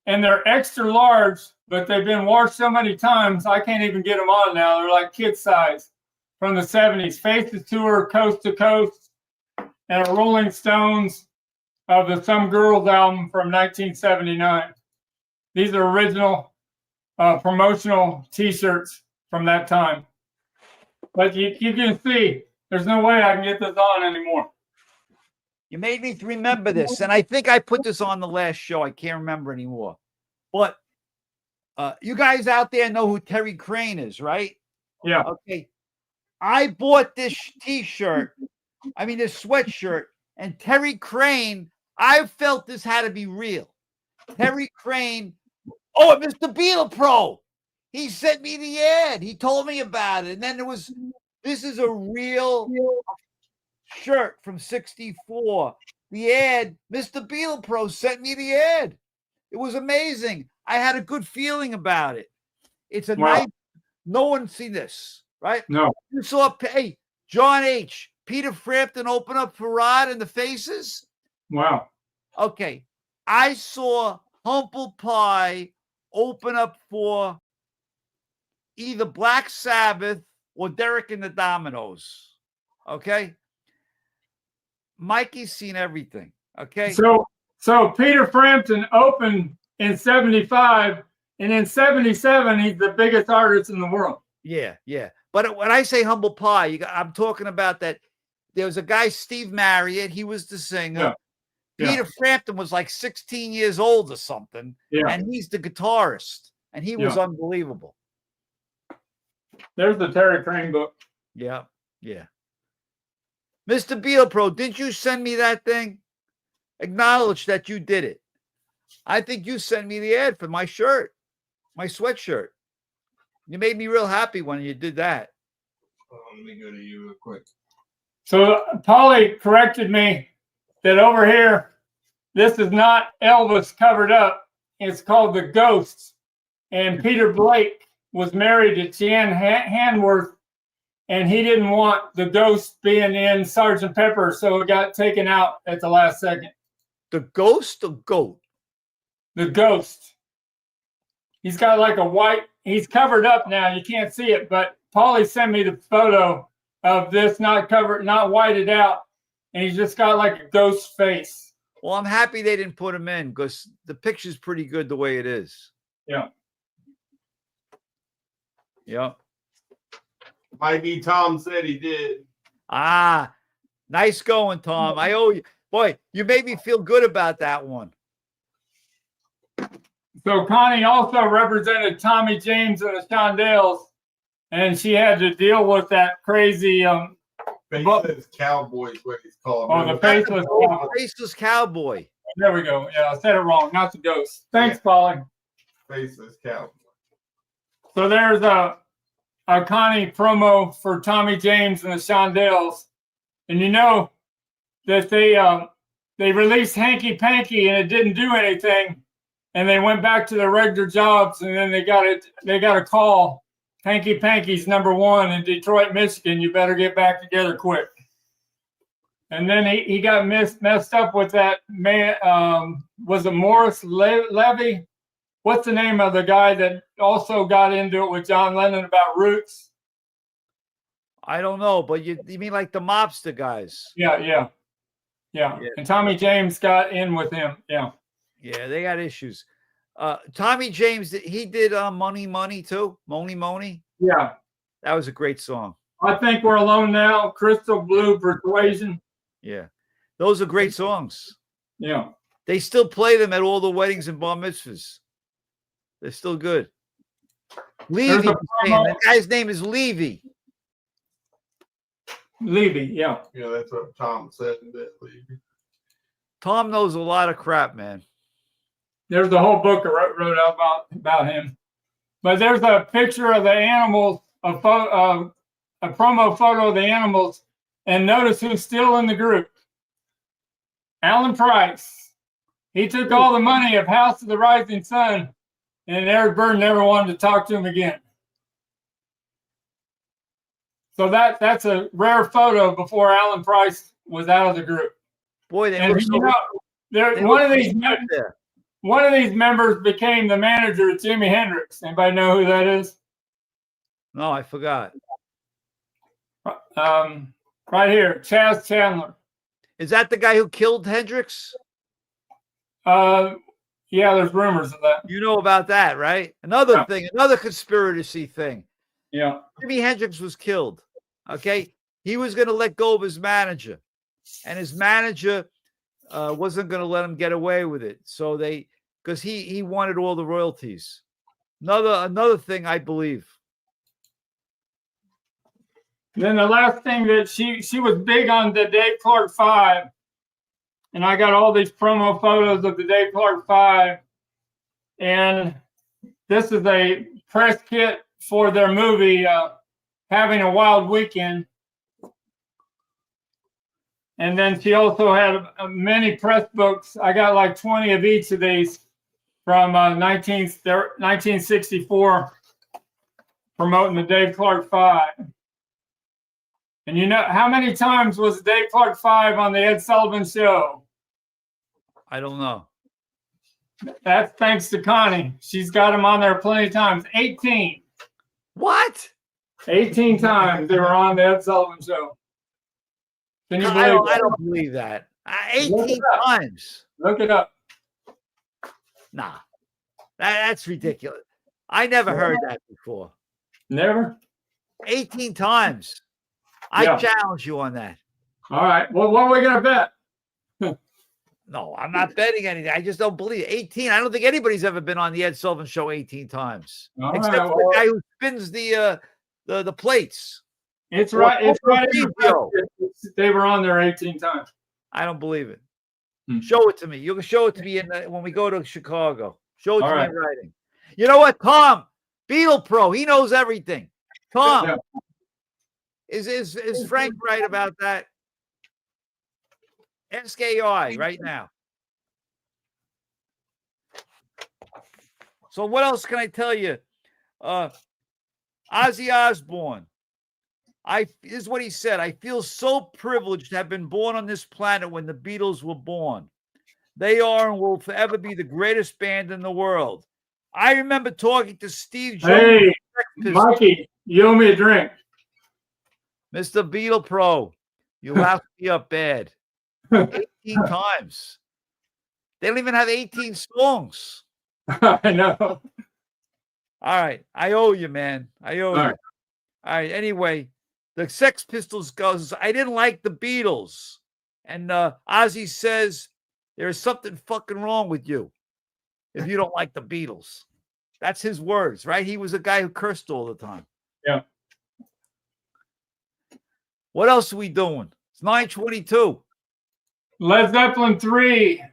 and they're extra large, but they've been washed so many times, I can't even get them on now. They're like kid size from the 70s. Faces Tour, Coast to Coast, and a Rolling Stones of the Some Girls album from 1979. These are original promotional t-shirts from that time. But you can see, there's no way I can get this on anymore. You made me remember this, and I think I put this on the last show. I can't remember anymore. But you guys out there know who Terry Crane is, right? Yeah. Okay. I bought this t-shirt, this sweatshirt, and Terry Crane, I felt this had to be real. Terry Crane, Mr. Beetle Pro. He sent me the ad. He told me about it. And then this is a real shirt from 64. The ad, Mr. Beetle Pro sent me the ad. It was amazing. I had a good feeling about it. It's a nice, no one's seen this, right? No. You saw, John H., Peter Frampton open up for Rod and the Faces. Wow. Okay. I saw Humble Pie open up for either Black Sabbath or Derek and the Dominoes. Okay. Mikey's seen everything. Okay. So Peter Frampton opened in 75, and in 77, he's the biggest artist in the world. Yeah. But when I say Humble Pie, I'm talking about that. There was a guy, Steve Marriott. He was the singer. Yeah. Peter Frampton was like 16 years old or something. Yeah. And he's the guitarist. And he was unbelievable. There's the Terry Crane book. Yeah. Mr. Beal Pro, did you send me that thing? Acknowledge that you did it. I think you sent me the ad for my shirt, my sweatshirt. You made me real happy when you did that. Let me go to you real quick. So Polly corrected me that over here, this is not Elvis covered up. It's called The Ghosts. And Peter Blake was married to Tian Hanworth, and he didn't want the ghost being in Sgt. Pepper, so it got taken out at the last second. The Ghost or Goat? The Ghost. He's got like a white, he's covered up now. You can't see it, but Paulie sent me the photo of this not covered, not whited out, and he's just got like a ghost face. Well, I'm happy they didn't put him in because the picture's pretty good the way it is. Yeah. Mikey, Tom said he did. Ah, nice going, Tom. I owe you. Boy, you made me feel good about that one. So Connie also represented Tommy James and the Shondells, and she had to deal with that crazy Faceless Cowboy is what he's called. The Faceless Cowboy. Faceless Cowboy. There we go. Yeah, I said it wrong. Not the Ghost. Thanks, Polly. Faceless Cowboy. So there's a Connie promo for Tommy James and the Shondells, and you know that they released Hanky Panky and it didn't do anything, and they went back to their regular jobs, and then they got a call. Hanky Panky's #1 in Detroit, Michigan. You better get back together quick. And then he got messed up with that man. Was it Morris Levy? What's the name of the guy that also got into it with John Lennon about Roots? I don't know, but you mean like the mobster guys? Yeah. And Tommy James got in with him. Yeah, they got issues. Tommy James, he did Money too. Money. Yeah, that was a great song. I Think We're Alone Now, Crystal Blue, Persuasion. Yeah, those are great songs. Yeah, they still play them at all the weddings and bar mitzvahs. They're still good. Levy, that guy's name is Levy. Levy, yeah. Yeah, that's what Tom said. Levy. Tom knows a lot of crap, man. There's the whole book I wrote about him. But there's a picture of the animals, a promo photo of the animals, and notice who's still in the group. Alan Price. He took all the money of House of the Rising Sun, and Eric Burdon never wanted to talk to him again. So that's a rare photo before Alan Price was out of the group. Boy, they and were so one of these members became the manager of Jimi Hendrix. Anybody know who that is? No, I forgot. Right here, Chaz Chandler. Is that the guy who killed Hendrix? Yeah, there's rumors of that. You know about that, right? Another thing, another conspiracy thing. Yeah. Jimi Hendrix was killed. Okay. He was going to let go of his manager, and his manager wasn't going to let him get away with it. So because he wanted all the royalties. Another thing, I believe. Then the last thing that she was big on the Dave Clark 5. And I got all these promo photos of the Dave Clark 5. And this is a press kit for their movie, Having a Wild Weekend. And then she also had many press books. I got like 20 of each of these from 1964 promoting the Dave Clark 5. And you know, how many times was Dave Clark 5 on the Ed Sullivan Show? I don't know. That's thanks to Connie. She's got him on there plenty of times. 18. What? 18 times they were on the Ed Sullivan Show. Can you believe I don't believe that. 18 times. Look it up. Nah. That's ridiculous. I never heard that before. Never? 18 times. I challenge you on that. All right. Well, what are we going to bet? No, I'm not betting anything. I just don't believe it. 18. I don't think anybody's ever been on the Ed Sullivan Show 18 times. Except for the guy who spins the plates. It's right. It's right. They were on there 18 times. I don't believe it. Show it to me. You can show it to me when we go to Chicago. Show it to me in writing. You know what, Tom? Beatle Pro. He knows everything. Tom, is Frank right about that? Ask AI right now. So what else can I tell you? Ozzy Osborne. This is what he said. I feel so privileged to have been born on this planet when the Beatles were born. They are and will forever be the greatest band in the world. I remember talking to Steve Jones. Hey, Mikey, you owe me a drink. Mr. Beatle Pro, you have me up bad. 18 times. They don't even have 18 songs. I know. All right. I owe you, man. I owe you. Right. All right. Anyway, the Sex Pistols goes, I didn't like the Beatles. And Ozzy says, there's something fucking wrong with you if you don't like the Beatles. That's his words, right? He was a guy who cursed all the time. Yeah. What else are we doing? It's 9:22. Led Zeppelin 3.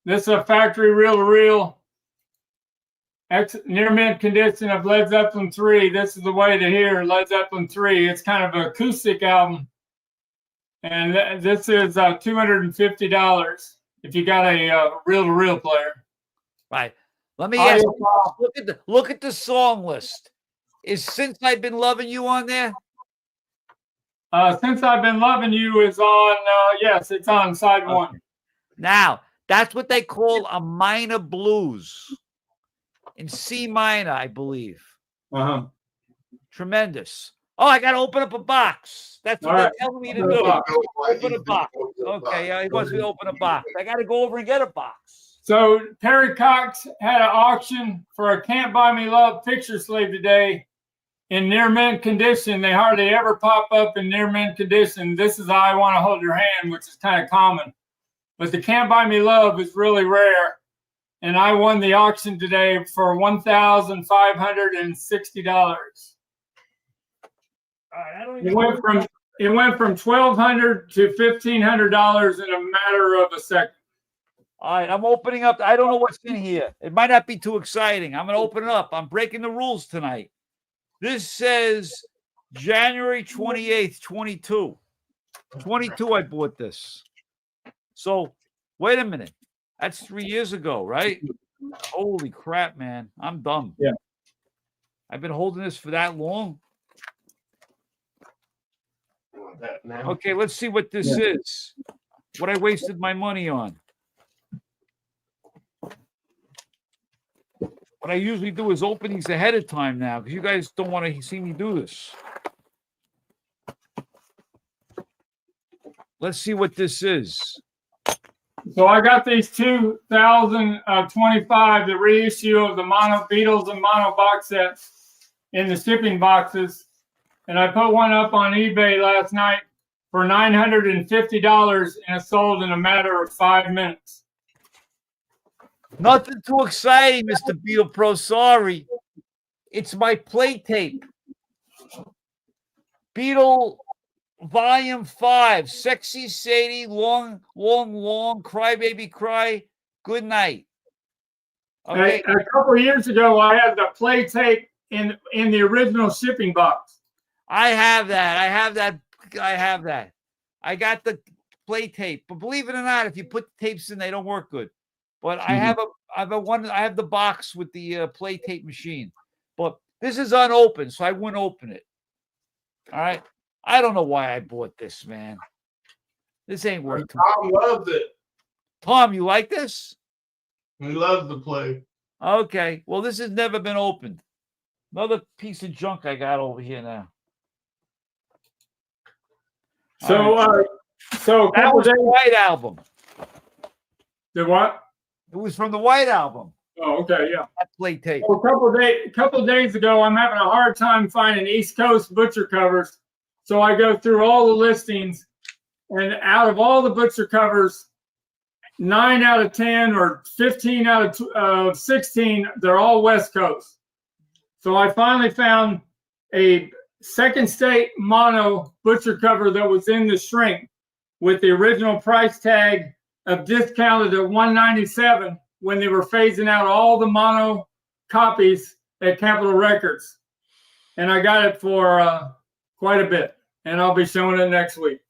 This is a factory reel-to-reel. Near mint condition of Led Zeppelin 3. This is the way to hear Led Zeppelin 3. It's kind of an acoustic album. And this is $250 if you got a reel-to-reel player. Right. Let me ask you, look at the song list. Is Since I've Been Loving You on there? Since I've Been Loving You is on, yes, it's on side one. Now, that's what they call a minor blues in C minor, I believe. Uh-huh. Tremendous. Oh, I got to open up a box. That's what All they're right. telling me to Open a do. box. Open a box. Okay, yeah, he wants me to open a box. I got to go over and get a box. So Terry Cox had an auction for a Can't Buy Me Love picture sleeve today in near mint condition. They hardly ever pop up in near mint condition. This is I Want to Hold Your Hand, which is kind of common. But the Can't Buy Me Love is really rare. And I won the auction today for $1,560. It went from $1,200 to $1,500 in a matter of a second. All right, I'm opening up. I don't know what's in here. It might not be too exciting. I'm going to open it up. I'm breaking the rules tonight. This says January 28th, 22. 22, I bought this. So, wait a minute. That's 3 years ago, right? Holy crap, man. I'm dumb. Yeah. I've been holding this for that long. Okay, let's see what this is. What I wasted my money on. What I usually do is open these ahead of time now because you guys don't want to see me do this. Let's see what this is. So I got these 2025, the reissue of the mono Beatles and mono box sets in the shipping boxes. And I put one up on eBay last night for $950 and it sold in a matter of 5 minutes. Nothing too exciting, Mr. Beatle Pro. Sorry. It's my play tape. Beatle Volume 5. Sexy Sadie, long, cry baby cry. Good night. Okay. A couple of years ago, I had the play tape in the original shipping box. I have that. I got the play tape. But believe it or not, if you put the tapes in, they don't work good. But I have the box with the play tape machine. But this is unopened, so I wouldn't open it. All right. I don't know why I bought this, man. This ain't worth it. Tom loves it. Tom, you like this? He loves to play. Okay. Well, this has never been opened. Another piece of junk I got over here now. So, right. That was the White Album. The what? It was from the White Album. Oh, okay, yeah. That play tape. Well, a couple of days ago, I'm having a hard time finding East Coast butcher covers. So I go through all the listings, and out of all the butcher covers, 9 out of 10 or 15 out of 16, they're all West Coast. So I finally found a second state mono butcher cover that was in the shrink with the original price tag of discounted at $197 when they were phasing out all the mono copies at Capitol Records. And I got it for quite a bit. And I'll be showing it next week.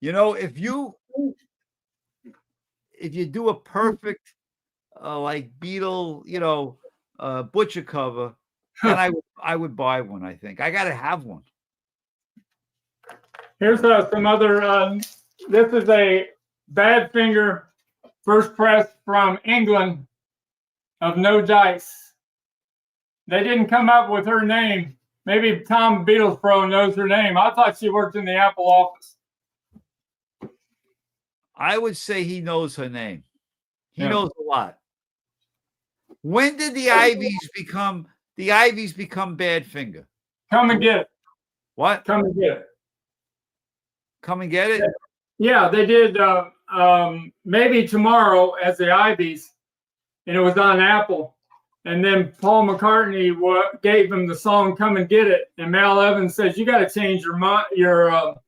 You know, if you do a perfect like Beatle, butcher cover, then I would buy one. I think I got to have one. Here's some other. This is a Badfinger first press from England of No Dice. They didn't come up with her name. Maybe Tom Beatles Pro knows her name. I thought she worked in the Apple office. I would say he knows her name. He knows a lot. When did the Ivies become Badfinger? Come and get it. What? Come and get it. Come and get it? Yeah, they did maybe tomorrow as the Ivies, and it was on Apple. And then Paul McCartney gave him the song "Come and Get It," and Mal Evans says, "You got to change the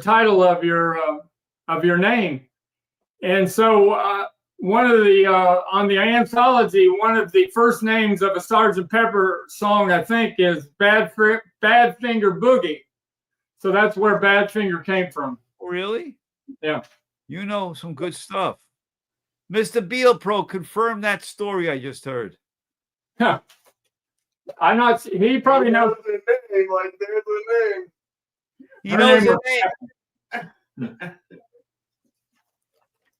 title of your name." And so one of the on the anthology, one of the first names of a Sgt. Pepper song, I think, is Badfinger Boogie. So that's where Badfinger came from. Really? Yeah. You know some good stuff. Mr. Beatle Pro, confirm that story I just heard. Huh. I'm not. He probably knows. name like there's a name. He Her knows name her name.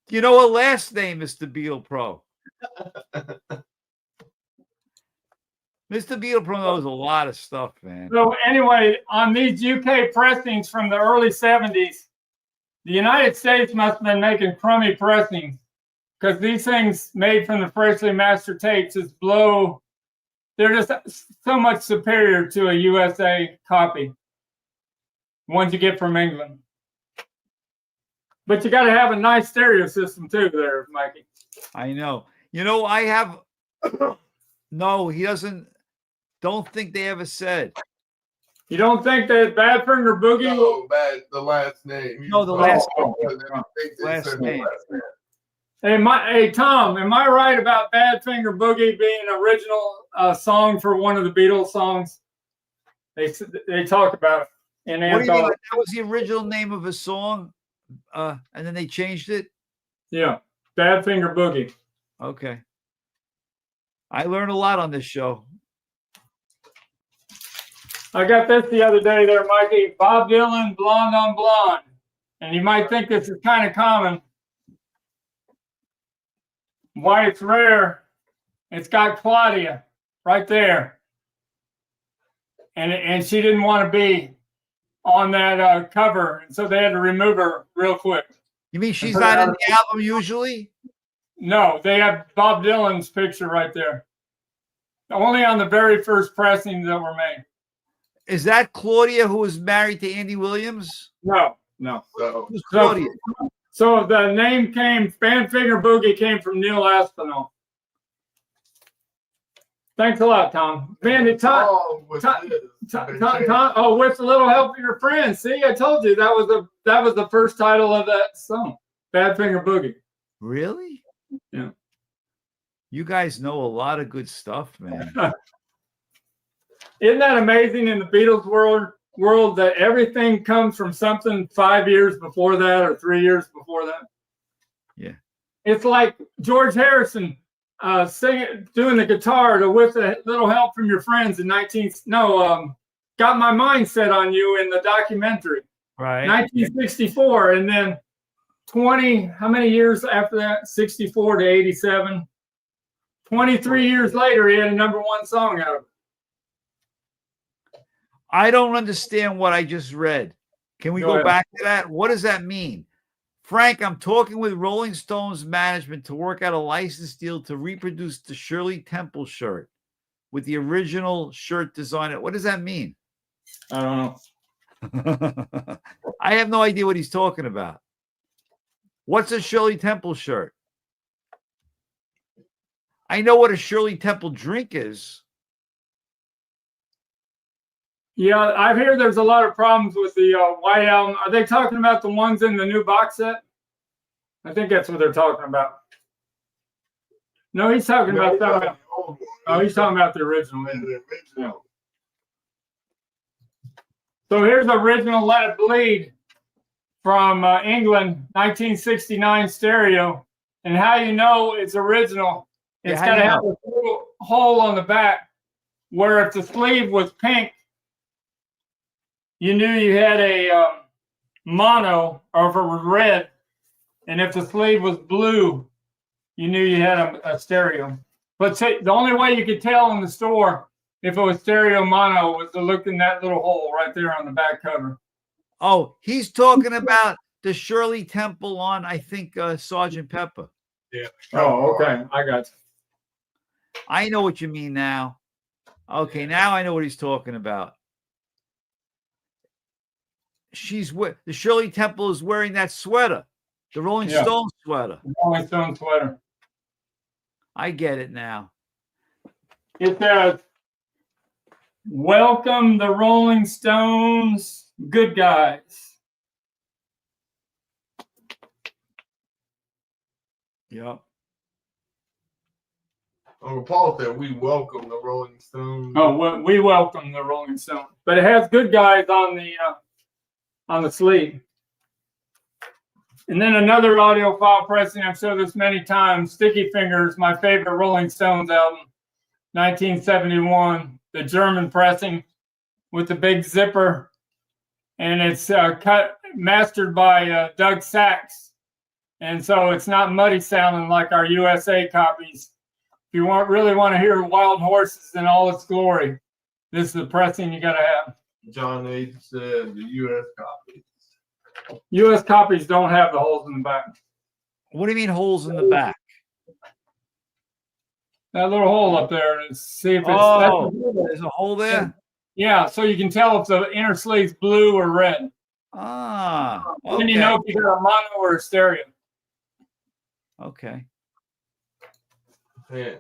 You know her last name, Mr. Beatle Pro. Mr. Beatle Pro knows a lot of stuff, man. So anyway, on these UK pressings from the early 70s, the United States must have been making crummy pressings because these things made from the freshly mastered tapes just blow. They're just so much superior to a USA copy. Ones you get from England. But you got to have a nice stereo system too there, Mikey. I know. You know, I have... No, he doesn't... Don't think they ever said. You don't think that Badfinger Boogie? No, bad. The last name. No, the last name. Last name. Hey, Tom, am I right about Badfinger Boogie being an original song for one of the Beatles songs? They talk about it in What do you mean? Anthology. That was the original name of a song, and then they changed it? Yeah, Badfinger Boogie. Okay. I learned a lot on this show. I got this the other day there, Mikey. Bob Dylan, Blonde on Blonde. And you might think this is kind of common. Why it's rare, it's got Claudia right there. And she didn't want to be on that cover. And so they had to remove her real quick. You mean she's not in the album usually? No, they have Bob Dylan's picture right there. Only on the very first pressings that were made. Is that Claudia, who was married to Andy Williams? No. Who's Claudia? So the name Badfinger Boogie came from Neil Aspinall. Thanks a lot, Tom. Man, Tom, with a little help from your friends. See, I told you that was the first title of that song, Badfinger Boogie. Really? Yeah. You guys know a lot of good stuff, man. Isn't that amazing in the Beatles world that everything comes from something 5 years before that or 3 years before that? Yeah. It's like George Harrison doing the guitar to With a Little Help from Your Friends in Got My Mind Set on You in the documentary. Right. 1964. And then how many years after that? 64 to 87. 23 years later, he had a #1 song out of it. I don't understand what I just read. Can we go back to that? What does that mean? Frank, I'm talking with Rolling Stones management to work out a license deal to reproduce the Shirley Temple shirt with the original shirt design. What does that mean? I don't know. I have no idea what he's talking about. What's a Shirley Temple shirt? I know what a Shirley Temple drink is. Yeah, I've heard there's a lot of problems with the White Album. Are they talking about the ones in the new box set? I think that's what they're talking about. No, he's talking about that. Oh, he's talking about the original. Yeah. So here's the original Let It Bleed from England, 1969 stereo. And how you know it's original, it's got to have a little hole on the back where if the sleeve was pink, you knew you had a mono, or if it was red, and if the sleeve was blue, you knew you had a stereo. But the only way you could tell in the store if it was stereo mono was to look in that little hole right there on the back cover. Oh, he's talking about the Shirley Temple on, I think, Sgt. Pepper. Yeah. Oh, okay. I got you. I know what you mean now. Okay, now I know what he's talking about. The Shirley Temple is wearing that sweater, the Rolling Stone sweater. Rolling Stone sweater. I get it now. It says, "Welcome the Rolling Stones, good guys." Yep. Uncle Paul said we welcome the Rolling Stones. Oh, we welcome the Rolling Stones, but it has good guys on the sleeve. And then another audiophile pressing, I've showed this many times, Sticky Fingers, my favorite Rolling Stones album, 1971, the German pressing. with the big zipper, and it's mastered by Doug Sachs, and so it's not muddy sounding like our USA copies. If you really want to hear Wild Horses in all its glory, this is the pressing you got to have. John H. said the U.S. copies. U.S. copies don't have the holes in the back. What do you mean holes in the back? That little hole up there, and see if it's. Oh, there's a hole there? Yeah, so you can tell if the inner sleeve's blue or red. Ah, okay. Then you know if you got a mono or a stereo. Okay. Yeah.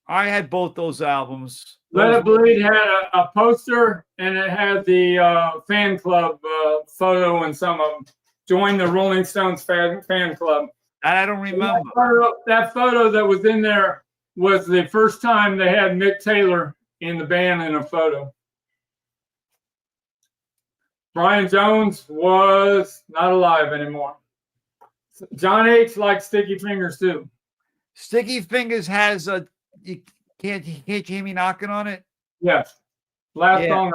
I had both those albums. Let It Bleed had a poster, and it had the fan club photo and some of them. Join the Rolling Stones fan club. I don't remember. That photo that was in there was the first time they had Mick Taylor in the band in a photo. Brian Jones was not alive anymore. John H. liked Sticky Fingers too. Sticky Fingers has a you can't hear me knocking on it? Yes. Last song.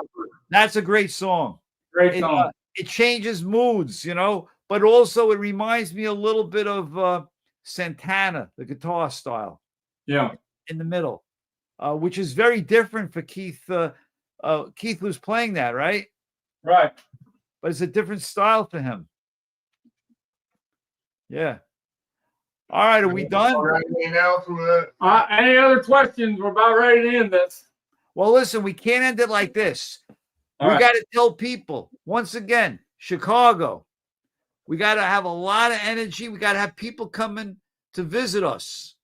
That's a great song. Great song. It changes moods, you know, but also it reminds me a little bit of Santana, the guitar style. Yeah. In the middle, which is very different for Keith. Keith was playing that, right? Right. But it's a different style for him. Yeah. All right, are we done? Any other questions? We're about ready to end this. Well, listen, we can't end it like this. We got to tell people, once again, Chicago, we got to have a lot of energy. We got to have people coming to visit us.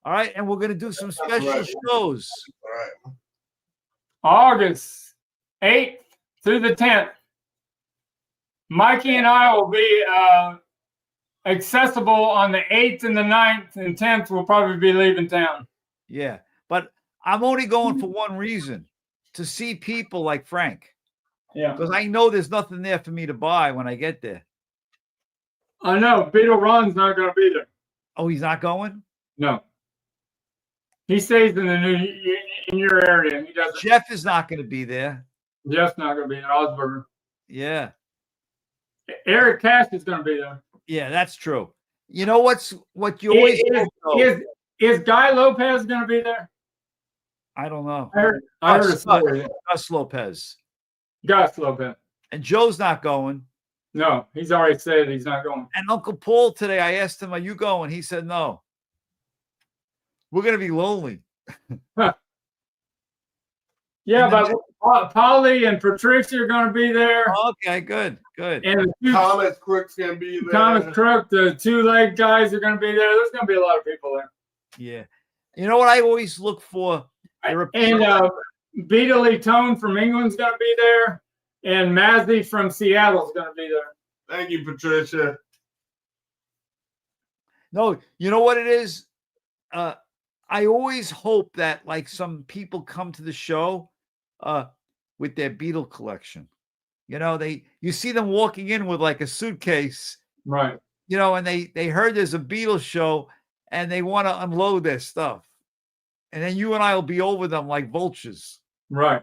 All right, and we're going to do some special shows. All right. August 8th through the 10th. Mikey and I will be accessible on the 8th and the 9th, and 10th we'll probably be leaving town. Yeah, but I'm only going for one reason, to see people like Frank. Yeah. Because I know there's nothing there for me to buy when I get there. I know. Beetle Ron's not going to be there. Oh, he's not going? No. He stays in your area. He doesn't. Jeff is not going to be there. Jeff's not going to be in Osborne. Yeah. Eric Cash is going to be there. Yeah, that's true. You know what you always is Guy Lopez going to be there? I don't know. I heard a story. Gus Lopez. Gus Lopez. And Joe's not going. No, he's already said he's not going. And Uncle Paul today, I asked him, are you going? He said no. We're going to be lonely. Huh. Yeah, but Polly and Patricia are going to be there. Okay, good. And Thomas Crook's going to be there. Thomas Crook, the two-leg guys are going to be there. There's going to be a lot of people there. Yeah. You know what I always look for? And Beatles Tone from England's going to be there. And Mazzy from Seattle's going to be there. Thank you, Patricia. No, you know what it is? I always hope that like some people come to the show with their Beatle collection. You know, you see them walking in with like a suitcase. Right. You know, and they heard there's a Beatles show and they want to unload their stuff. And then you and I will be over them like vultures. Right.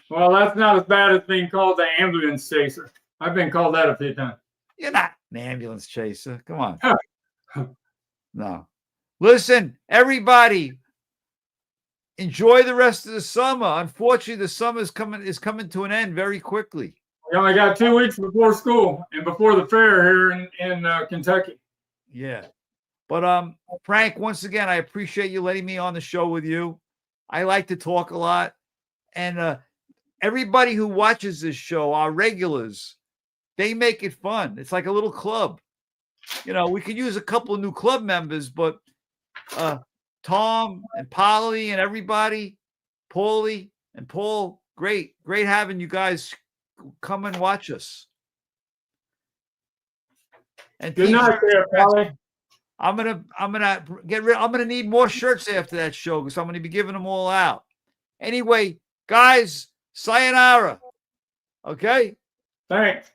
Well, that's not as bad as being called the ambulance chaser. I've been called that a few times. You're not an ambulance chaser. Come on. No. Listen, everybody, enjoy the rest of the summer. Unfortunately, the summer is coming to an end very quickly. We only got 2 weeks before school and before the fair here in Kentucky. Yeah. But Frank, once again, I appreciate you letting me on the show with you. I like to talk a lot. And everybody who watches this show, our regulars, they make it fun. It's like a little club. You know, we could use a couple of new club members, but Tom and Polly and everybody, Paulie and Paul, great having you guys come and watch us. And good night there, Polly. I'm gonna need more shirts after that show because I'm gonna be giving them all out. Anyway, guys, sayonara. Okay. Thanks.